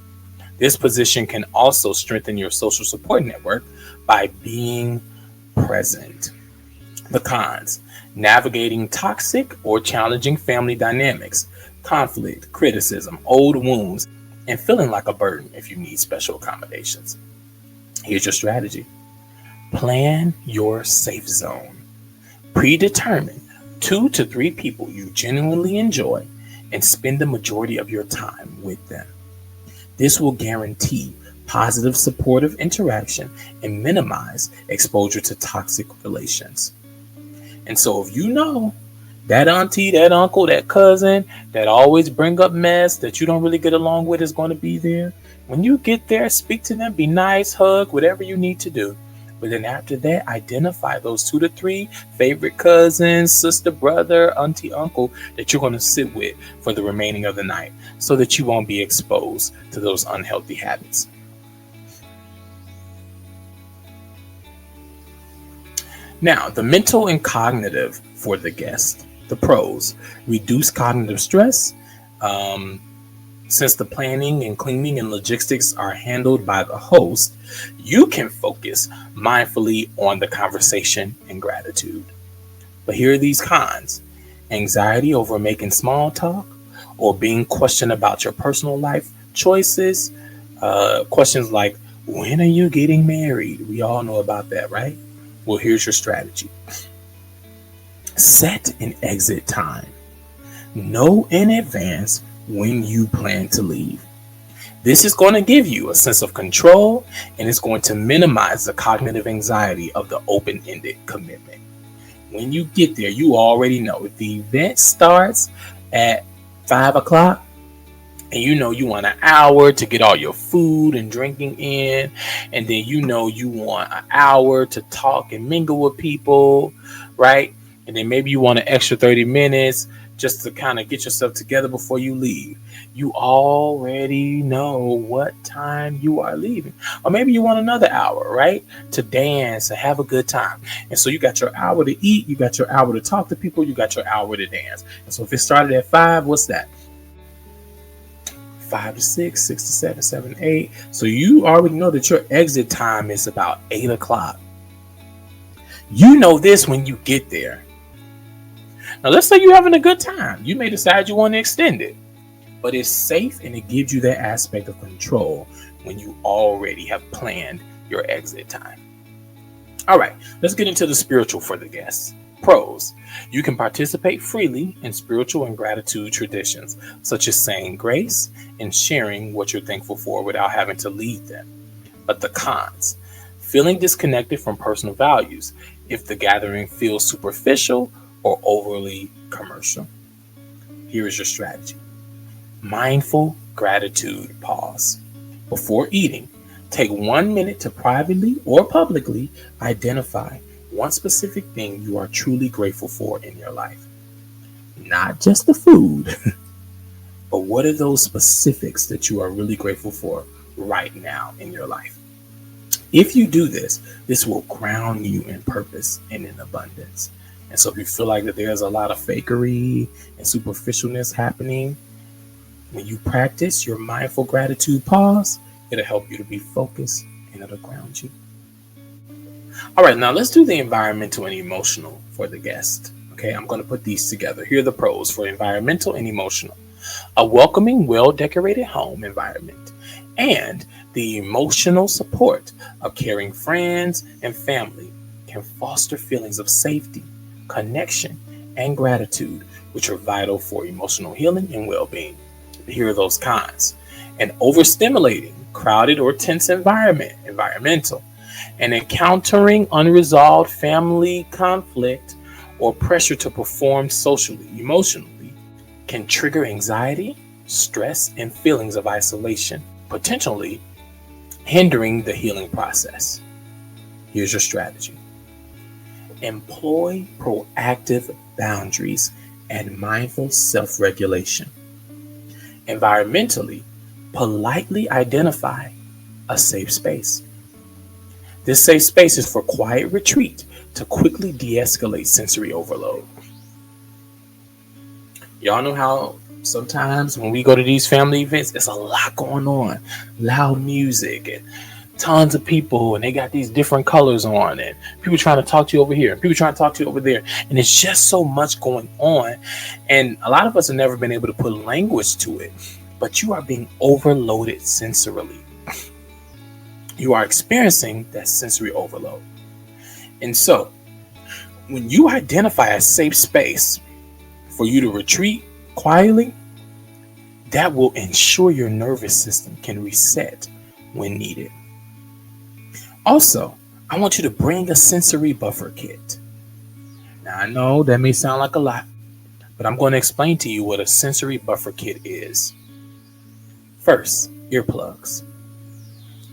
This position can also strengthen your social support network by being present. The cons: navigating toxic or challenging family dynamics, conflict, criticism, old wounds, and feeling like a burden if you need special accommodations. Here's your strategy. Plan your safe zone. Predetermine 2 to 3 people you genuinely enjoy and spend the majority of your time with them. This will guarantee positive supportive interaction and minimize exposure to toxic relations. And so if you know that auntie, that uncle, that cousin that always bring up mess that you don't really get along with is going to be there, when you get there, speak to them, be nice, hug, whatever you need to do. But then after that, identify those 2 to 3 favorite cousins, sister, brother, auntie, uncle that you're going to sit with for the remaining of the night so that you won't be exposed to those unhealthy habits. Now, the mental and cognitive for the guest. The pros: reduce cognitive stress. Since the planning and cleaning and logistics are handled by the host, you can focus mindfully on the conversation and gratitude. But here are these cons: anxiety over making small talk or being questioned about your personal life choices. Questions like, when are you getting married? We all know about that, right? Well, here's your strategy. Set an exit time. Know in advance when you plan to leave. This is going to give you a sense of control, and it's going to minimize the cognitive anxiety of the open-ended commitment. When you get there, you already know if the event starts at 5 o'clock, and you know you want an hour to get all your food and drinking in, and then you know you want an hour to talk and mingle with people, right? And then maybe you want an extra 30 minutes just to kind of get yourself together before you leave. You already know what time you are leaving. Or maybe you want another hour, right? To dance and have a good time. And so you got your hour to eat, you got your hour to talk to people, you got your hour to dance. And so if it started at 5, what's that? 5 to 6, 6 to 7, 7 to 8. So you already know that your exit time is about 8 o'clock. You know this when you get there. Now, let's say you're having a good time. You may decide you want to extend it, but it's safe and it gives you that aspect of control when you already have planned your exit time. All right, let's get into the spiritual for the guests. Pros: you can participate freely in spiritual and gratitude traditions, such as saying grace and sharing what you're thankful for without having to lead them. But the cons: feeling disconnected from personal values if the gathering feels superficial or overly commercial. Here is your strategy. Mindful gratitude pause. Before eating, take 1 minute to privately or publicly identify one specific thing you are truly grateful for in your life. Not just the food, but what are those specifics that you are really grateful for right now in your life? If you do this, this will ground you in purpose and in abundance. And so if you feel like that there's a lot of fakery and superficialness happening, when you practice your mindful gratitude pause, it'll help you to be focused and it'll ground you. All right, now let's do the environmental and emotional for the guest. Okay, I'm going to put these together. Here are the pros for environmental and emotional. A welcoming, well-decorated home environment and the emotional support of caring friends and family can foster feelings of safety, connection, and gratitude, which are vital for emotional healing and well-being. Here are those cons: an overstimulating, crowded, or tense environmental, and encountering unresolved family conflict or pressure to perform socially, emotionally, can trigger anxiety, stress, and feelings of isolation, potentially hindering the healing process. Here's your strategy. Employ proactive boundaries and mindful self-regulation. Environmentally, politely identify a safe space. This safe space is for quiet retreat to quickly de-escalate sensory overload. Y'all know how sometimes when we go to these family events, there's a lot going on. Loud music and tons of people, and they got these different colors on, and people trying to talk to you over here and people trying to talk to you over there, and it's just so much going on, and a lot of us have never been able to put language to it. but you are being overloaded sensorily. You are experiencing that sensory overload. And so, when you identify a safe space for you to retreat quietly, that will ensure your nervous system can reset when needed. Also, I want you to bring a sensory buffer kit. Now, I know that may sound like a lot, but I'm going to explain to you what a sensory buffer kit is. First, earplugs.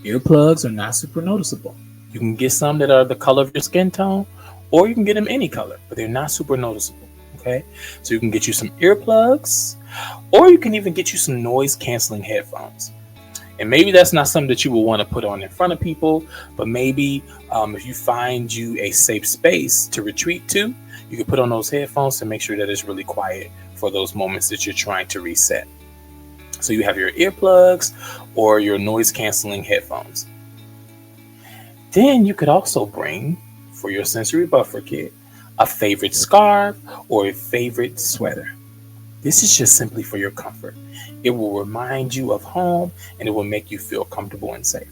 Earplugs are not super noticeable. You can get some that are the color of your skin tone, or you can get them any color, but they're not super noticeable. Okay, so you can get you some earplugs, or you can even get you some noise canceling headphones. And maybe that's not something that you will want to put on in front of people, but maybe if you find you a safe space to retreat to, you can put on those headphones to make sure that it's really quiet for those moments that you're trying to reset. So you have your earplugs or your noise canceling headphones. Then you could also bring, for your sensory buffer kit, a favorite scarf or a favorite sweater. This is just simply for your comfort. It will remind you of home and it will make you feel comfortable and safe.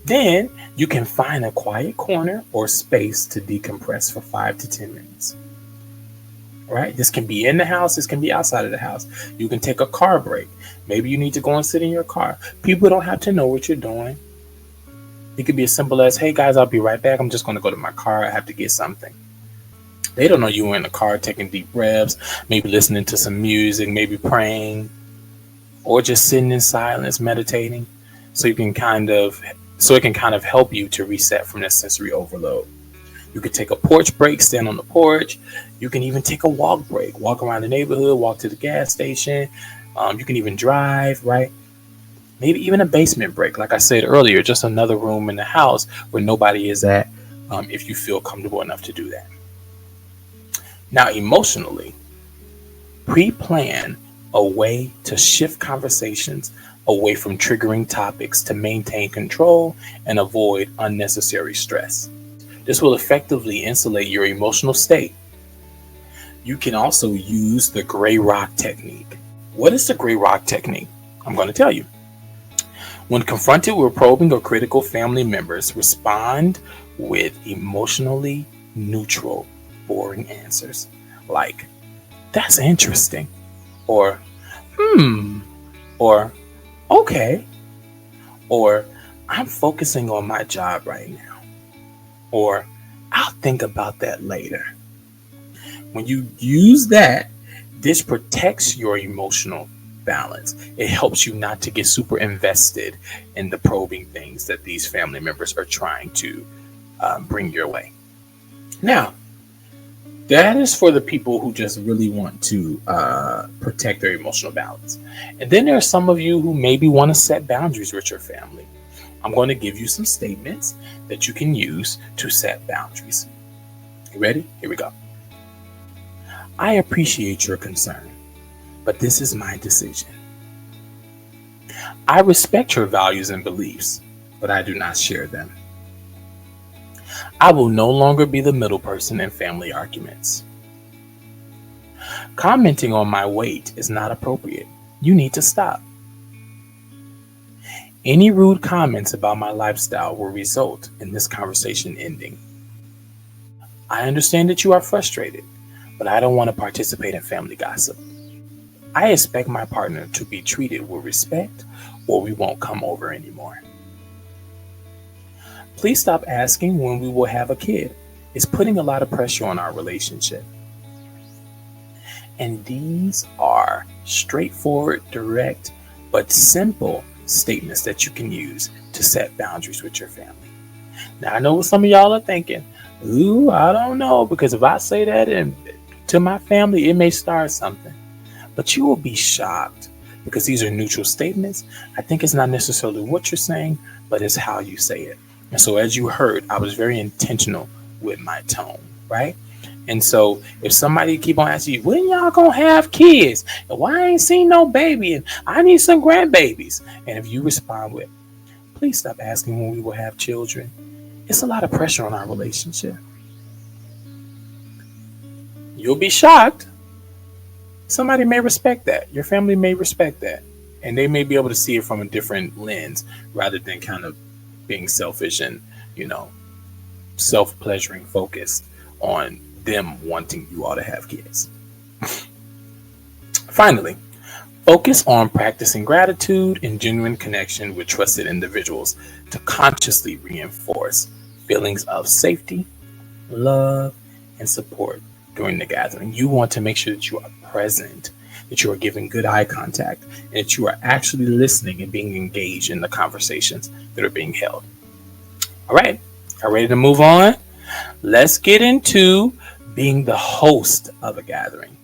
Then you can find a quiet corner or space to decompress for 5 to 10 minutes. All right? This can be in the house, this can be outside of the house. You can take a car break. Maybe you need to go and sit in your car. People don't have to know what you're doing. It could be as simple as, hey guys, I'll be right back. I'm just going to go to my car. I have to get something. They don't know you were in the car taking deep breaths, maybe listening to some music, maybe praying, or just sitting in silence, meditating. So it can kind of help you to reset from that sensory overload. You could take a porch break, stand on the porch. You can even take a walk break, walk around the neighborhood, walk to the gas station. You can even drive, right? Maybe even a basement break, like I said earlier, just another room in the house where nobody is at, if you feel comfortable enough to do that. Now, emotionally, pre-plan a way to shift conversations away from triggering topics to maintain control and avoid unnecessary stress. This will effectively insulate your emotional state. You can also use the gray rock technique. What is the gray rock technique? I'm going to tell you. When confronted with probing or critical family members, respond with emotionally neutral, boring answers like, that's interesting, or or okay, or I'm focusing on my job right now, or I'll think about that later. When you use that, this protects your emotional balance. It helps you not to get super invested in the probing things that these family members are trying to bring your way. Now, that is for the people who just really want to protect their emotional balance. And then there are some of you who maybe want to set boundaries with your family. I'm going to give you some statements that you can use to set boundaries. You ready? Here we go. I appreciate your concern, but this is my decision. I respect your values and beliefs, but I do not share them. I will no longer be the middle person in family arguments. Commenting on my weight is not appropriate. You need to stop. Any rude comments about my lifestyle will result in this conversation ending. I understand that you are frustrated, but I don't want to participate in family gossip. I expect my partner to be treated with respect, or we won't come over anymore. Please stop asking when we will have a kid. It's putting a lot of pressure on our relationship. And these are straightforward, direct, but simple statements that you can use to set boundaries with your family. Now, I know what some of y'all are thinking. Ooh, I don't know, because if I say that to my family, it may start something. But you will be shocked, because these are neutral statements. I think it's not necessarily what you're saying, but it's how you say it. And so as you heard, I was very intentional with my tone, right? And so if somebody keep on asking you, when y'all gonna have kids? And why I ain't seen no baby? And I need some grandbabies. And if you respond with, please stop asking when we will have children. It's a lot of pressure on our relationship. You'll be shocked, Somebody may respect that. Your family may respect that. And they may be able to see it from a different lens rather than kind of being selfish and, you know, self pleasuring focused on them wanting you all to have kids. Finally, focus on practicing gratitude and genuine connection with trusted individuals to consciously reinforce feelings of safety, love, and support during the gathering. You want to make sure that you are present, that you are giving good eye contact, and that you are actually listening and being engaged in the conversations that are being held. All right, are ready to move on? Let's get into being the host of a gathering.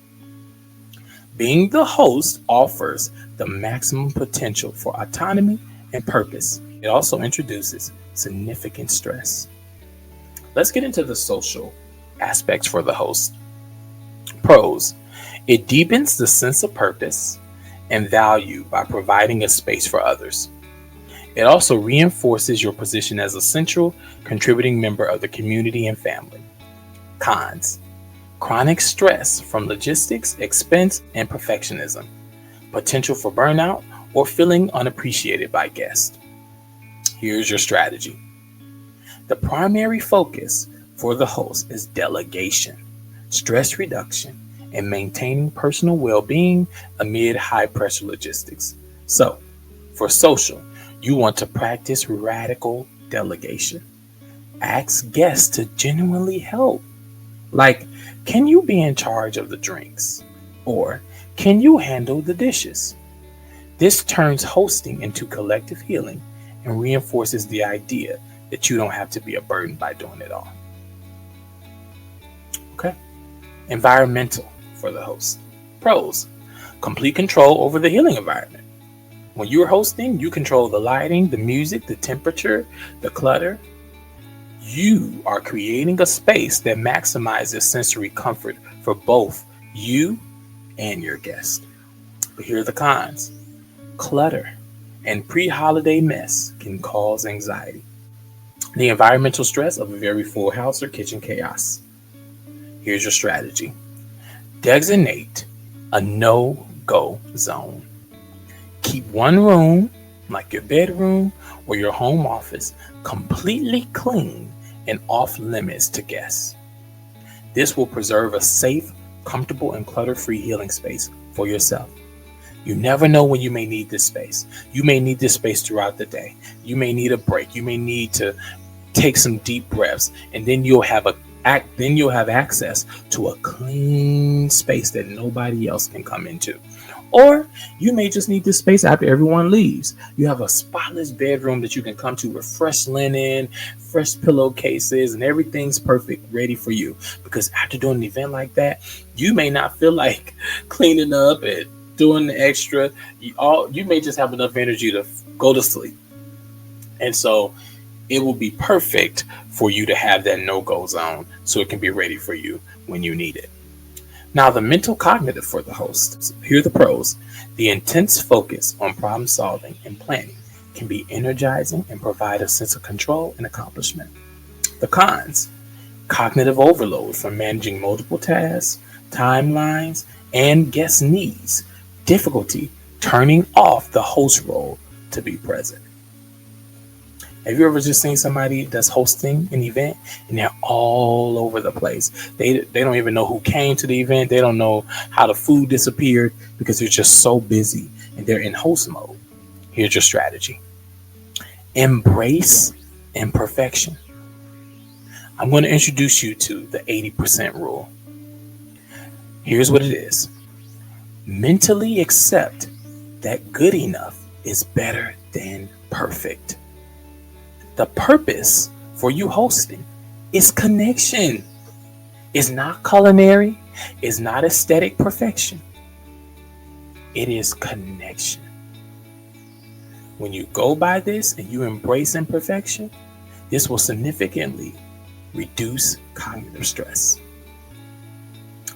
Being the host offers the maximum potential for autonomy and purpose. It also introduces significant stress. Let's get into the social aspects for the host. Pros: it deepens the sense of purpose and value by providing a space for others. It also reinforces your position as a central contributing member of the community and family. Cons: chronic stress from logistics, expense, and perfectionism. Potential for burnout or feeling unappreciated by guests. Here's your strategy. The primary focus for the host is delegation, stress reduction, and maintaining personal well-being amid high-pressure logistics. So, for social, you want to practice radical delegation. Ask guests to genuinely help. Like, can you be in charge of the drinks? Or can you handle the dishes? This turns hosting into collective healing and reinforces the idea that you don't have to be a burden by doing it all. Okay. Environmental for the host. Pros: complete control over the healing environment. When you're hosting, you control the lighting, the music, the temperature, the clutter. You are creating a space that maximizes sensory comfort for both you and your guest. But here are the cons. Clutter and pre-holiday mess can cause anxiety. The environmental stress of a very full house or kitchen chaos. Here's your strategy. Designate a no-go zone. Keep one room, like your bedroom or your home office, completely clean and off limits to guests. This will preserve a safe, comfortable, and clutter-free healing space for yourself. You never know when you may need this space. You may need this space throughout the day. You may need a break. You may need to take some deep breaths, and then you'll have access to a clean space that nobody else can come into. Or you may just need this space after everyone leaves. You have a spotless bedroom that you can come to with fresh linen, fresh pillowcases, and everything's perfect, ready for you. Because after doing an event like that, you may not feel like cleaning up and doing the extra. You may just have enough energy to go to sleep. And so it will be perfect for you to have that no-go zone so it can be ready for you when you need it. Now, the mental cognitive for the host. Here are the pros. The intense focus on problem solving and planning can be energizing and provide a sense of control and accomplishment. The cons: cognitive overload from managing multiple tasks, timelines, and guest needs. Difficulty turning off the host role to be present. Have you ever just seen somebody that's hosting an event and they're all over the place? They don't even know who came to the event. They don't know how the food disappeared because they're just so busy and they're in host mode. Here's your strategy. Embrace imperfection. I'm going to introduce you to the 80% rule. Here's what it is. Mentally accept that good enough is better than perfect. The purpose for you hosting is connection. It's not culinary. It's not aesthetic perfection. It is connection. When you go by this and you embrace imperfection, this will significantly reduce cognitive stress.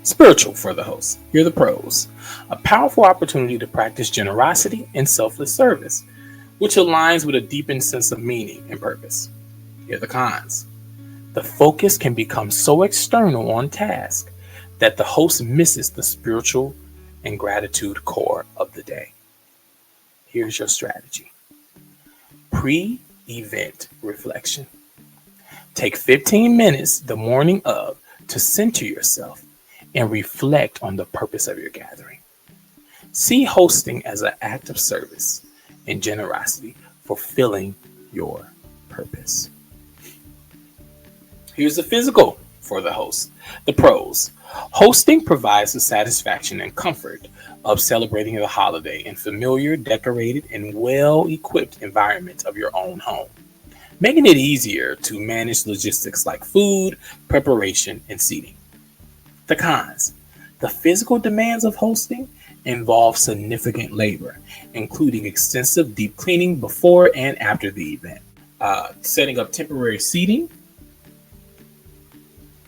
Spiritual for the host. Here are the pros. A powerful opportunity to practice generosity and selfless service, which aligns with a deepened sense of meaning and purpose. Here are the cons. The focus can become so external on task that the host misses the spiritual and gratitude core of the day. Here's your strategy. Pre-event reflection. Take 15 minutes the morning of to center yourself and reflect on the purpose of your gathering. See hosting as an act of service and generosity, fulfilling your purpose. Here's the physical for the host. The pros. Hosting provides the satisfaction and comfort of celebrating the holiday in familiar, decorated, and well-equipped environment of your own home, making it easier to manage logistics like food, preparation, and seating. The cons. The physical demands of hosting involve significant labor, including extensive deep cleaning before and after the event, setting up temporary seating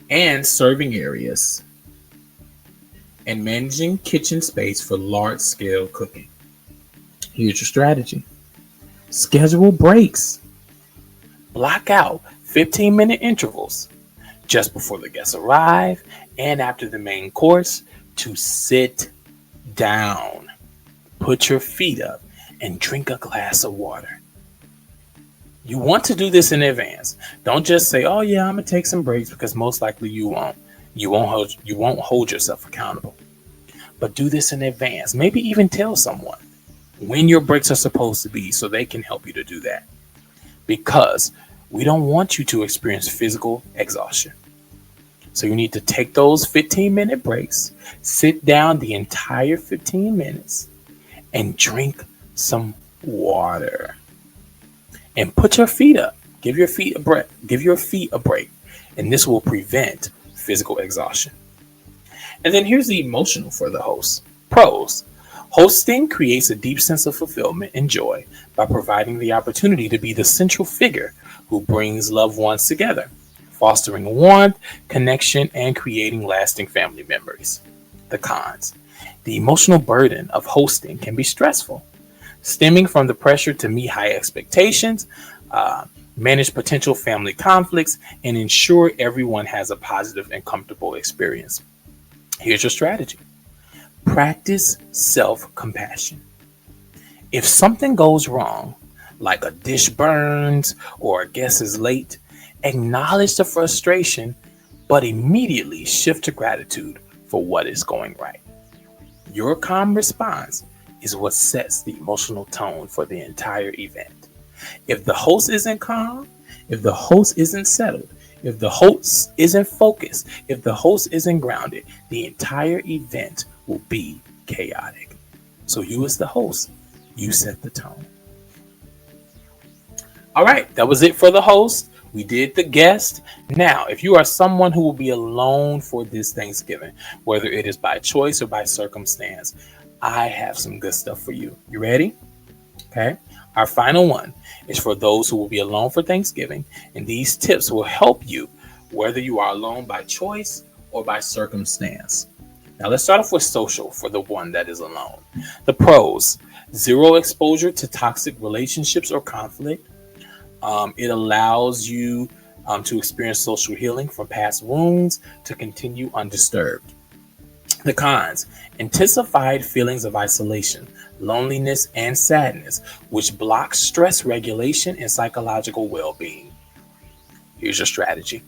and serving areas, and managing kitchen space for large-scale cooking. Here's your strategy. Schedule breaks. Block out 15-minute intervals just before the guests arrive and after the main course to sit down. Put your feet up and drink a glass of water. You want to do this in advance. Don't just say, "Oh yeah, I'm gonna take some breaks," because most likely you won't. You won't hold yourself accountable. But do this in advance. Maybe even tell someone when your breaks are supposed to be so they can help you to do that. Because we don't want you to experience physical exhaustion. So you need to take those 15-minute breaks, sit down the entire 15 minutes, and drink some water. And put your feet up. Give your feet a break. Give your feet a break. And this will prevent physical exhaustion. And then here's the emotional for the host. Pros. Hosting creates a deep sense of fulfillment and joy by providing the opportunity to be the central figure who brings loved ones together, fostering warmth, connection, and creating lasting family memories. The cons. The emotional burden of hosting can be stressful, stemming from the pressure to meet high expectations, manage potential family conflicts, and ensure everyone has a positive and comfortable experience. Here's your strategy. Practice self-compassion. If something goes wrong, like a dish burns or a guest is late, acknowledge the frustration, but immediately shift to gratitude for what is going right. Your calm response is what sets the emotional tone for the entire event. If the host isn't calm, if the host isn't settled, if the host isn't focused, if the host isn't grounded, the entire event will be chaotic. So you as the host, you set the tone. All right, that was it for the host. We did the guest. Now, if you are someone who will be alone for this Thanksgiving, whether it is by choice or by circumstance, I have some good stuff for you. You ready? Okay. Our final one is for those who will be alone for Thanksgiving, and these tips will help you whether you are alone by choice or by circumstance. Now, let's start off with social for the one that is alone. The pros: zero exposure to toxic relationships or conflict. It allows you to experience social healing from past wounds to continue undisturbed. The cons: intensified feelings of isolation, loneliness, and sadness, which blocks stress regulation and psychological well-being. Here's your strategy.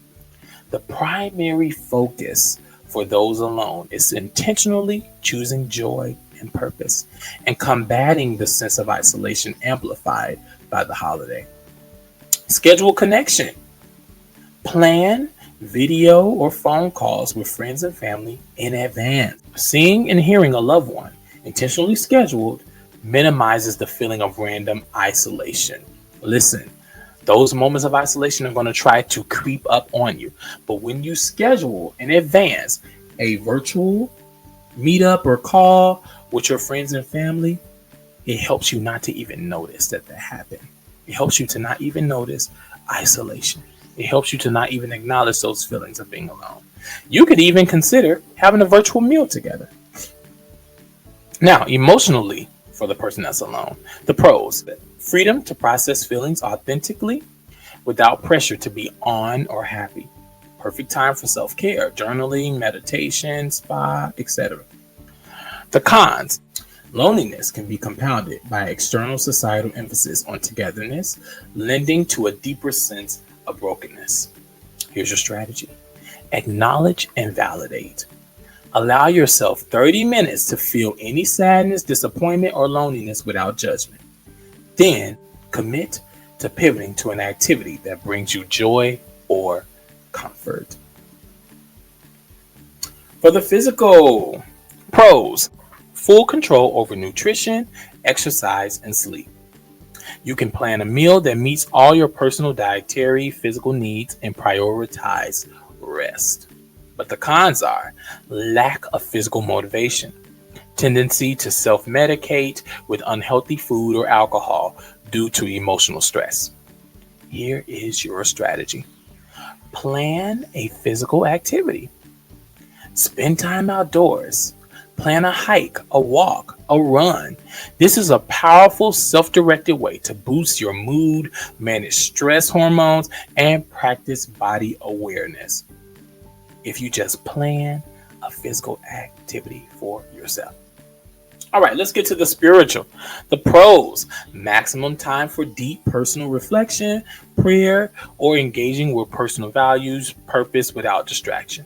The primary focus for those alone is intentionally choosing joy and purpose and combating the sense of isolation amplified by the holiday. Schedule connection. Plan video or phone calls with friends and family in advance. Seeing and hearing a loved one intentionally scheduled minimizes the feeling of random isolation. Listen, those moments of isolation are going to try to creep up on you. But when you schedule in advance a virtual meetup or call with your friends and family, it helps you not to even notice that happened. It helps you to not even notice isolation. It helps you to not even acknowledge those feelings of being alone. You could even consider having a virtual meal together. Now, emotionally, for the person that's alone, the pros: freedom to process feelings authentically without pressure to be on or happy. Perfect time for self-care, journaling, meditation, spa, etc. The cons. Loneliness can be compounded by external societal emphasis on togetherness, lending to a deeper sense of brokenness. Here's your strategy. Acknowledge and validate. Allow yourself 30 minutes to feel any sadness, disappointment, or loneliness without judgment. Then commit to pivoting to an activity that brings you joy or comfort. For the physical, pros: full control over nutrition, exercise, and sleep. You can plan a meal that meets all your personal dietary, physical needs and prioritize rest. But the cons are lack of physical motivation, tendency to self-medicate with unhealthy food or alcohol due to emotional stress. Here is your strategy. Plan a physical activity. Spend time outdoors. Plan a hike, a walk, a run. This is a powerful self-directed way to boost your mood, manage stress hormones, and practice body awareness. If you just plan a physical activity for yourself. All right, let's get to the spiritual. The pros: maximum time for deep personal reflection, prayer, or engaging with personal values, purpose without distraction.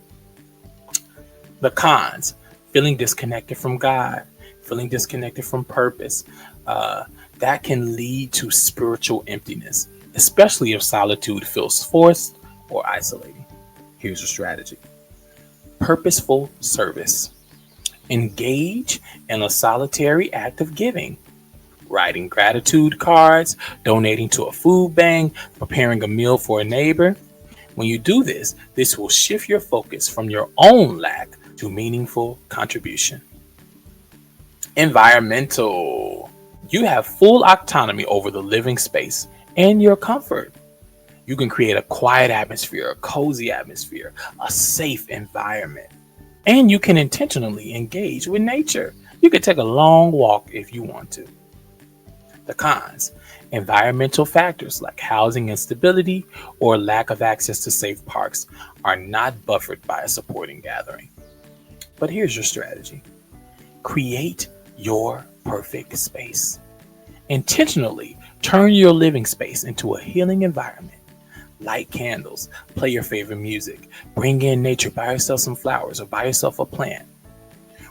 The cons: feeling disconnected from God, feeling disconnected from purpose. That can lead to spiritual emptiness, especially if solitude feels forced or isolating. Here's a strategy. Purposeful service. Engage in a solitary act of giving. Writing gratitude cards, donating to a food bank, preparing a meal for a neighbor. When you do this, this will shift your focus from your own lack to meaningful contribution. Environmental. You have full autonomy over the living space and your comfort. You can create a quiet atmosphere, a cozy atmosphere, a safe environment. And you can intentionally engage with nature. You can take a long walk if you want to. The cons: environmental factors like housing instability or lack of access to safe parks are not buffered by a supporting gathering. But here's your strategy. Create your perfect space. Intentionally turn your living space into a healing environment. Light candles, play your favorite music, bring in nature, buy yourself some flowers or buy yourself a plant.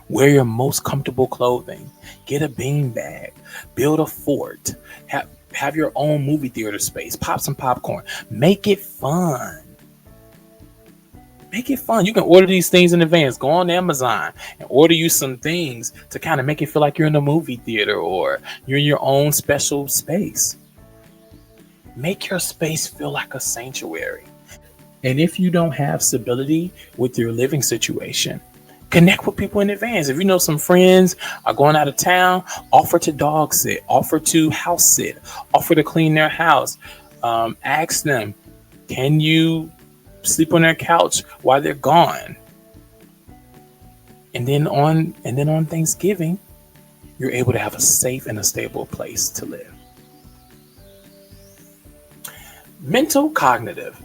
Wear your most comfortable clothing, get a bean bag, build a fort, have your own movie theater space, pop some popcorn, make it fun. Make it fun. You can order these things in advance. Go on Amazon and order you some things to kind of make it feel like you're in a movie theater or you're in your own special space. Make your space feel like a sanctuary. And if you don't have stability with your living situation, connect with people in advance. If you know some friends are going out of town, offer to dog sit, offer to house sit, offer to clean their house. Ask them, can you sleep on their couch while they're gone? And then on Thanksgiving, you're able to have a safe and a stable place to live. Mental cognitive.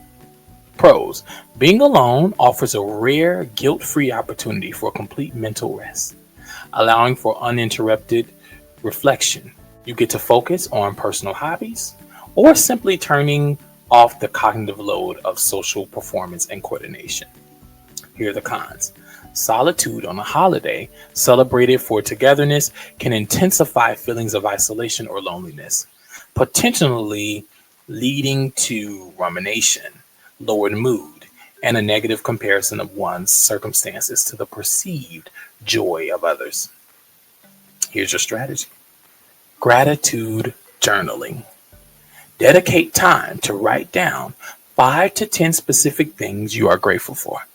Pros: being alone offers a rare, guilt-free opportunity for complete mental rest, allowing for uninterrupted reflection. You get to focus on personal hobbies or simply turning off the cognitive load of social performance and coordination. Here are the cons. Solitude on a holiday, celebrated for togetherness, can intensify feelings of isolation or loneliness, potentially leading to rumination, lowered mood, and a negative comparison of one's circumstances to the perceived joy of others. Here's your strategy. Gratitude journaling. Dedicate time to write down 5 to 10 specific things you are grateful for,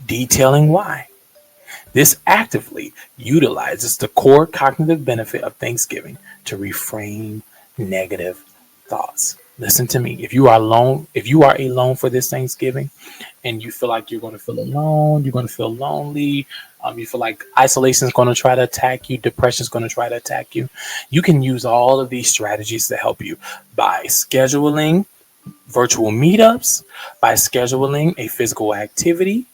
detailing why. This actively utilizes the core cognitive benefit of Thanksgiving to reframe negative thoughts. Listen to me. If you are alone for this Thanksgiving and you feel like you're going to feel alone, you're going to feel lonely, you feel like isolation is going to try to attack you, depression is going to try to attack you, you can use all of these strategies to help you by scheduling virtual meetups, by scheduling a physical activity,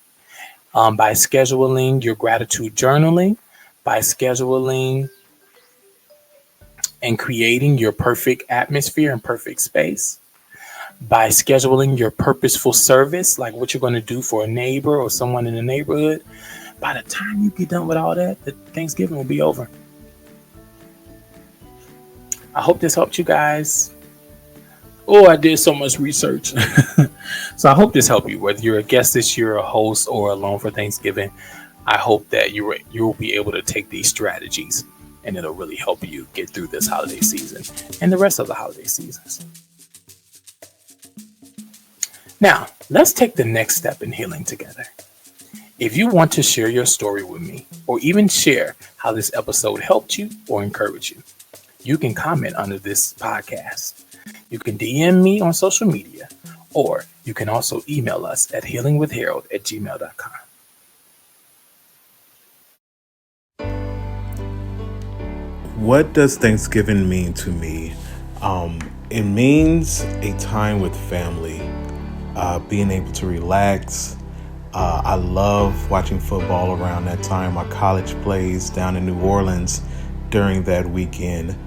by scheduling your gratitude journaling, by scheduling and creating your perfect atmosphere and perfect space, by scheduling your purposeful service, like what you're going to do for a neighbor or someone in the neighborhood. By the time you get done with all that, the Thanksgiving will be over. I hope this helped you guys. Oh, I did so much research. So I hope this helped you, whether you're a guest this year, a host, or alone for Thanksgiving. I hope that you'll be able to take these strategies and it'll really help you get through this holiday season and the rest of the holiday seasons. Now, let's take the next step in healing together. If you want to share your story with me, or even share how this episode helped you or encouraged you, you can comment under this podcast. You can DM me on social media, or you can also email us at healingwithharold@gmail.com. What does Thanksgiving mean to me? It means a time with family, being able to relax. I love watching football around that time. My college plays down in New Orleans during that weekend.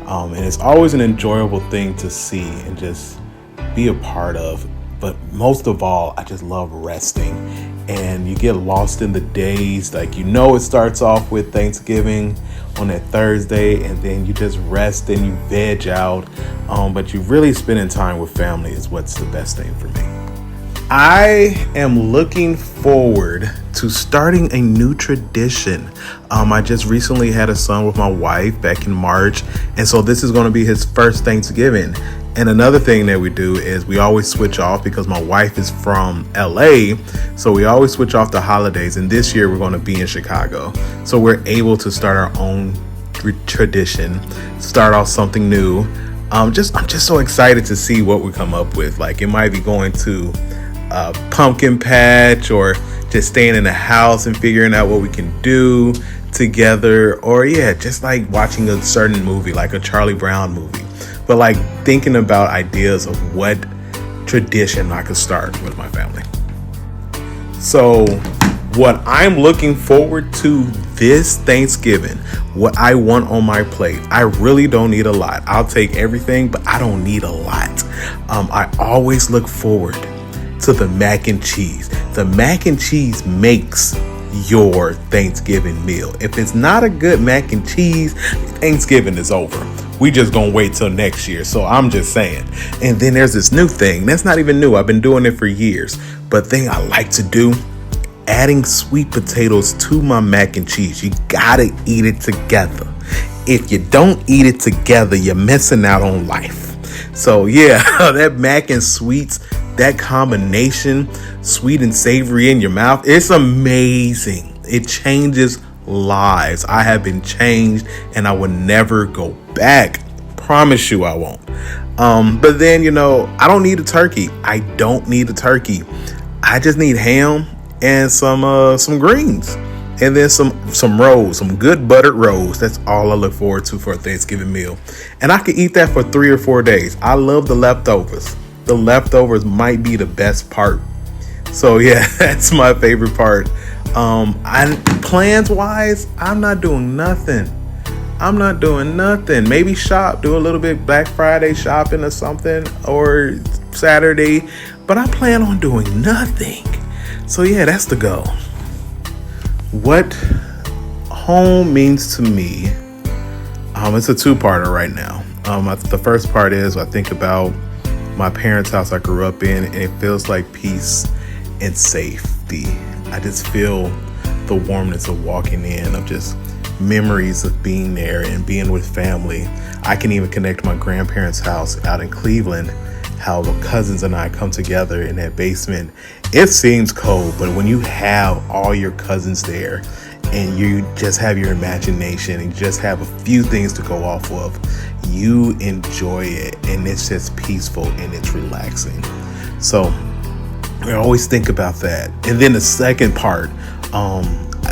And it's always an enjoyable thing to see and just be a part of. But most of all, I just love resting. And you get lost in the days. Like, it starts off with Thanksgiving on that Thursday, and then you just rest and you veg out. But you really spending time with family is what's the best thing for me. I am looking forward to starting a new tradition. I just recently had a son with my wife back in March, and so this is going to be his first Thanksgiving. And another thing that we do is we always switch off because my wife is from LA, so we always switch off the holidays. And this year we're going to be in Chicago, so we're able to start our own tradition, start off something new. I'm just so excited to see what we come up with. Like, it might be going to a pumpkin patch, or just staying in the house and figuring out what we can do together, or just like watching a certain movie, like a Charlie Brown movie. But like thinking about ideas of what tradition I could start with my family. So what I'm looking forward to this Thanksgiving, what I want on my plate, I really don't need a lot. I'll take everything, but I don't need a lot. I always look forward to the mac and cheese. The mac and cheese makes your Thanksgiving meal. If it's not a good mac and cheese, Thanksgiving is over. We just gonna wait till next year. So I'm just saying. And then there's this new thing that's not even new. I've been doing it for years. But thing I like to do, adding sweet potatoes to my mac and cheese. You gotta eat it together. If you don't eat it together, you're missing out on life. So that mac and sweets, that combination, sweet and savory in your mouth, it's amazing. It changes lives. I have been changed, and I will never go back. Promise you I won't. But then, I don't need a turkey. I don't need a turkey. I just need ham and some greens, and then some rolls, some good buttered rolls. That's all I look forward to for a Thanksgiving meal. And I could eat that for 3 or 4 days. I love the leftovers. The leftovers might be the best part. So that's my favorite part. Plans wise, I'm not doing nothing. Maybe do a little bit Black Friday shopping or something, or Saturday, but I plan on doing nothing. So that's the goal. What home means to me, it's a two-parter right now. The first part is I think about my parents' house I grew up in, and it feels like peace and safety. I just feel the warmness of walking in, of just memories of being there and being with family. I can even connect my grandparents' house out in Cleveland, how the cousins and I come together in that basement. It seems cold, but when you have all your cousins there and you just have your imagination and you just have a few things to go off of, you enjoy it, and it's just peaceful and it's relaxing. So I always think about that. And then the second part,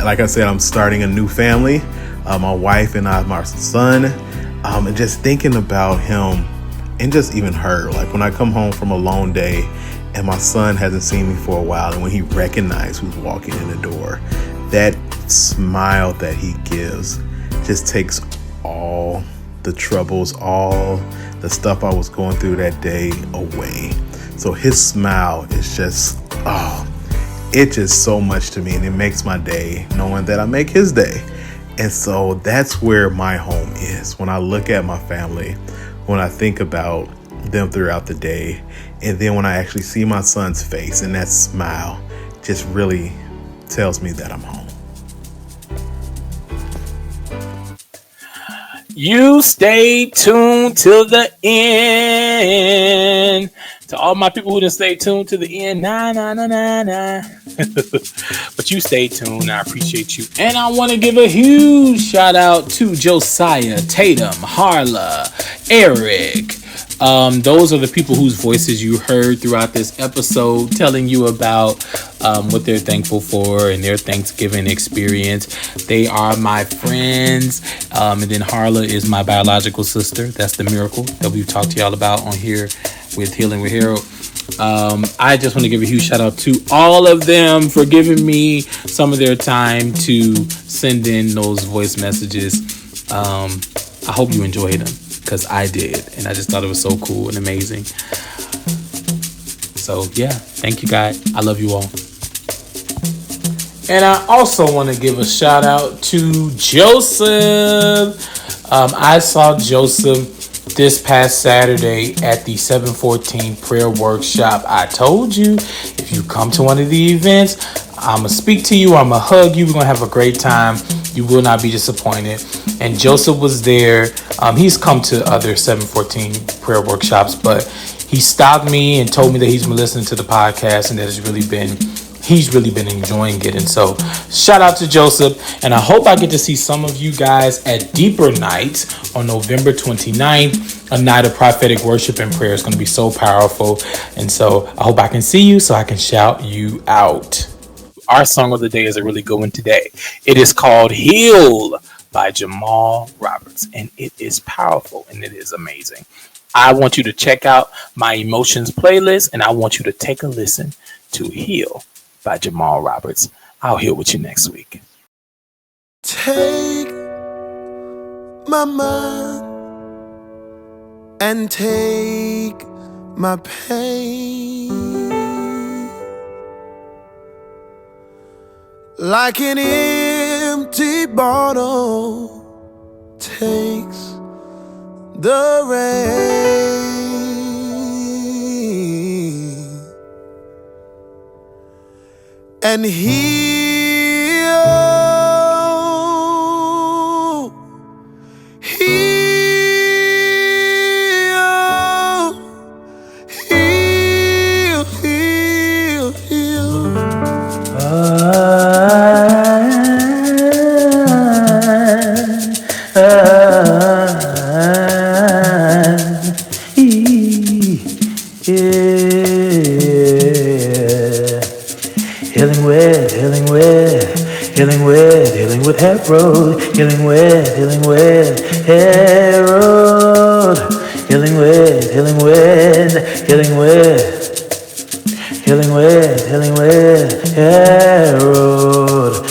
like I said, I'm starting a new family. My wife and I, my son, and just thinking about him and just even her. Like when I come home from a long day and my son hasn't seen me for a while, and when he recognized who's walking in the door, that smile that he gives just takes all the troubles, all the stuff I was going through that day away. So his smile is just, it's just so much to me, and it makes my day knowing that I make his day. And so that's where my home is. When I look at my family, when I think about them throughout the day, and then when I actually see my son's face, and that smile just really tells me that I'm home. You stay tuned till the end. To all my people who didn't stay tuned to the end, nah. But you stay tuned. I appreciate you. And I want to give a huge shout out to Josiah, Tatum, Harlah, Eric. Those are the people whose voices you heard throughout this episode, telling you about what they're thankful for and their Thanksgiving experience. They are my friends. And then Harlah is my biological sister. That's the miracle that we've talked to y'all about on here with Healing with Harold. I just want to give a huge shout out to all of them for giving me some of their time to send in those voice messages. I hope you enjoyed them, because I did, and I just thought it was so cool and amazing. So yeah, thank you guys. I love you all. And I also want to give a shout out to Joseph. I saw Joseph this past Saturday at the 714 prayer workshop. I told you, if you come to one of the events, I'm going to speak to you, I'm going to hug you, we're going to have a great time. You will not be disappointed. And Joseph was there. He's come to other 714 prayer workshops, but he stopped me and told me that he's been listening to the podcast and that he's really been enjoying it. And so shout out to Joseph. And I hope I get to see some of you guys at Deeper Nights on November 29th, a night of prophetic worship and prayer. It's going to be so powerful. And so I hope I can see you so I can shout you out. Our song of the day is a really good one today. It is called Heal by Jamal Roberts, and it is powerful and it is amazing. I want you to check out my Emotions playlist, and I want you to take a listen to Heal by Jamal Roberts. I'll heal with you next week. Take my mind and take my pain. Like an empty bottle takes the rain, and heal, heal, heal, heal, heal. Healing with Harold, healing with Harold, healing with Harold, healing with Harold,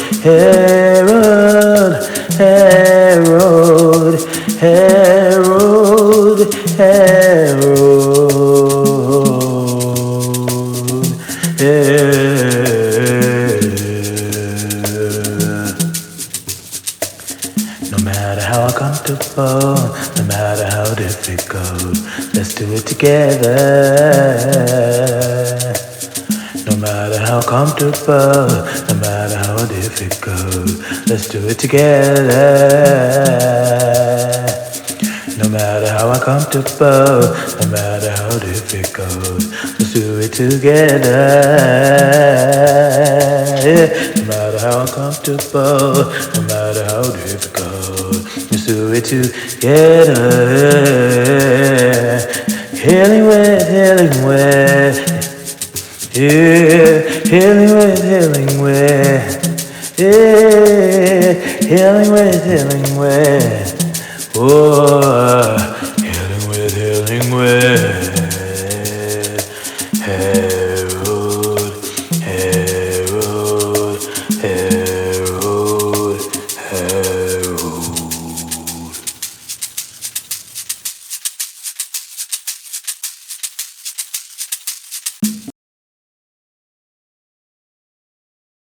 No matter how uncomfortable, no matter how difficult, let's do it together. No matter how comfortable, no matter how difficult, let's do it together. No matter how uncomfortable, no matter how difficult, let's do it together. No matter how uncomfortable, no matter how difficult, let's do it together. Healing with, yeah, healing with, yeah, healing with, oh, healing with Harold, Harold, Harold.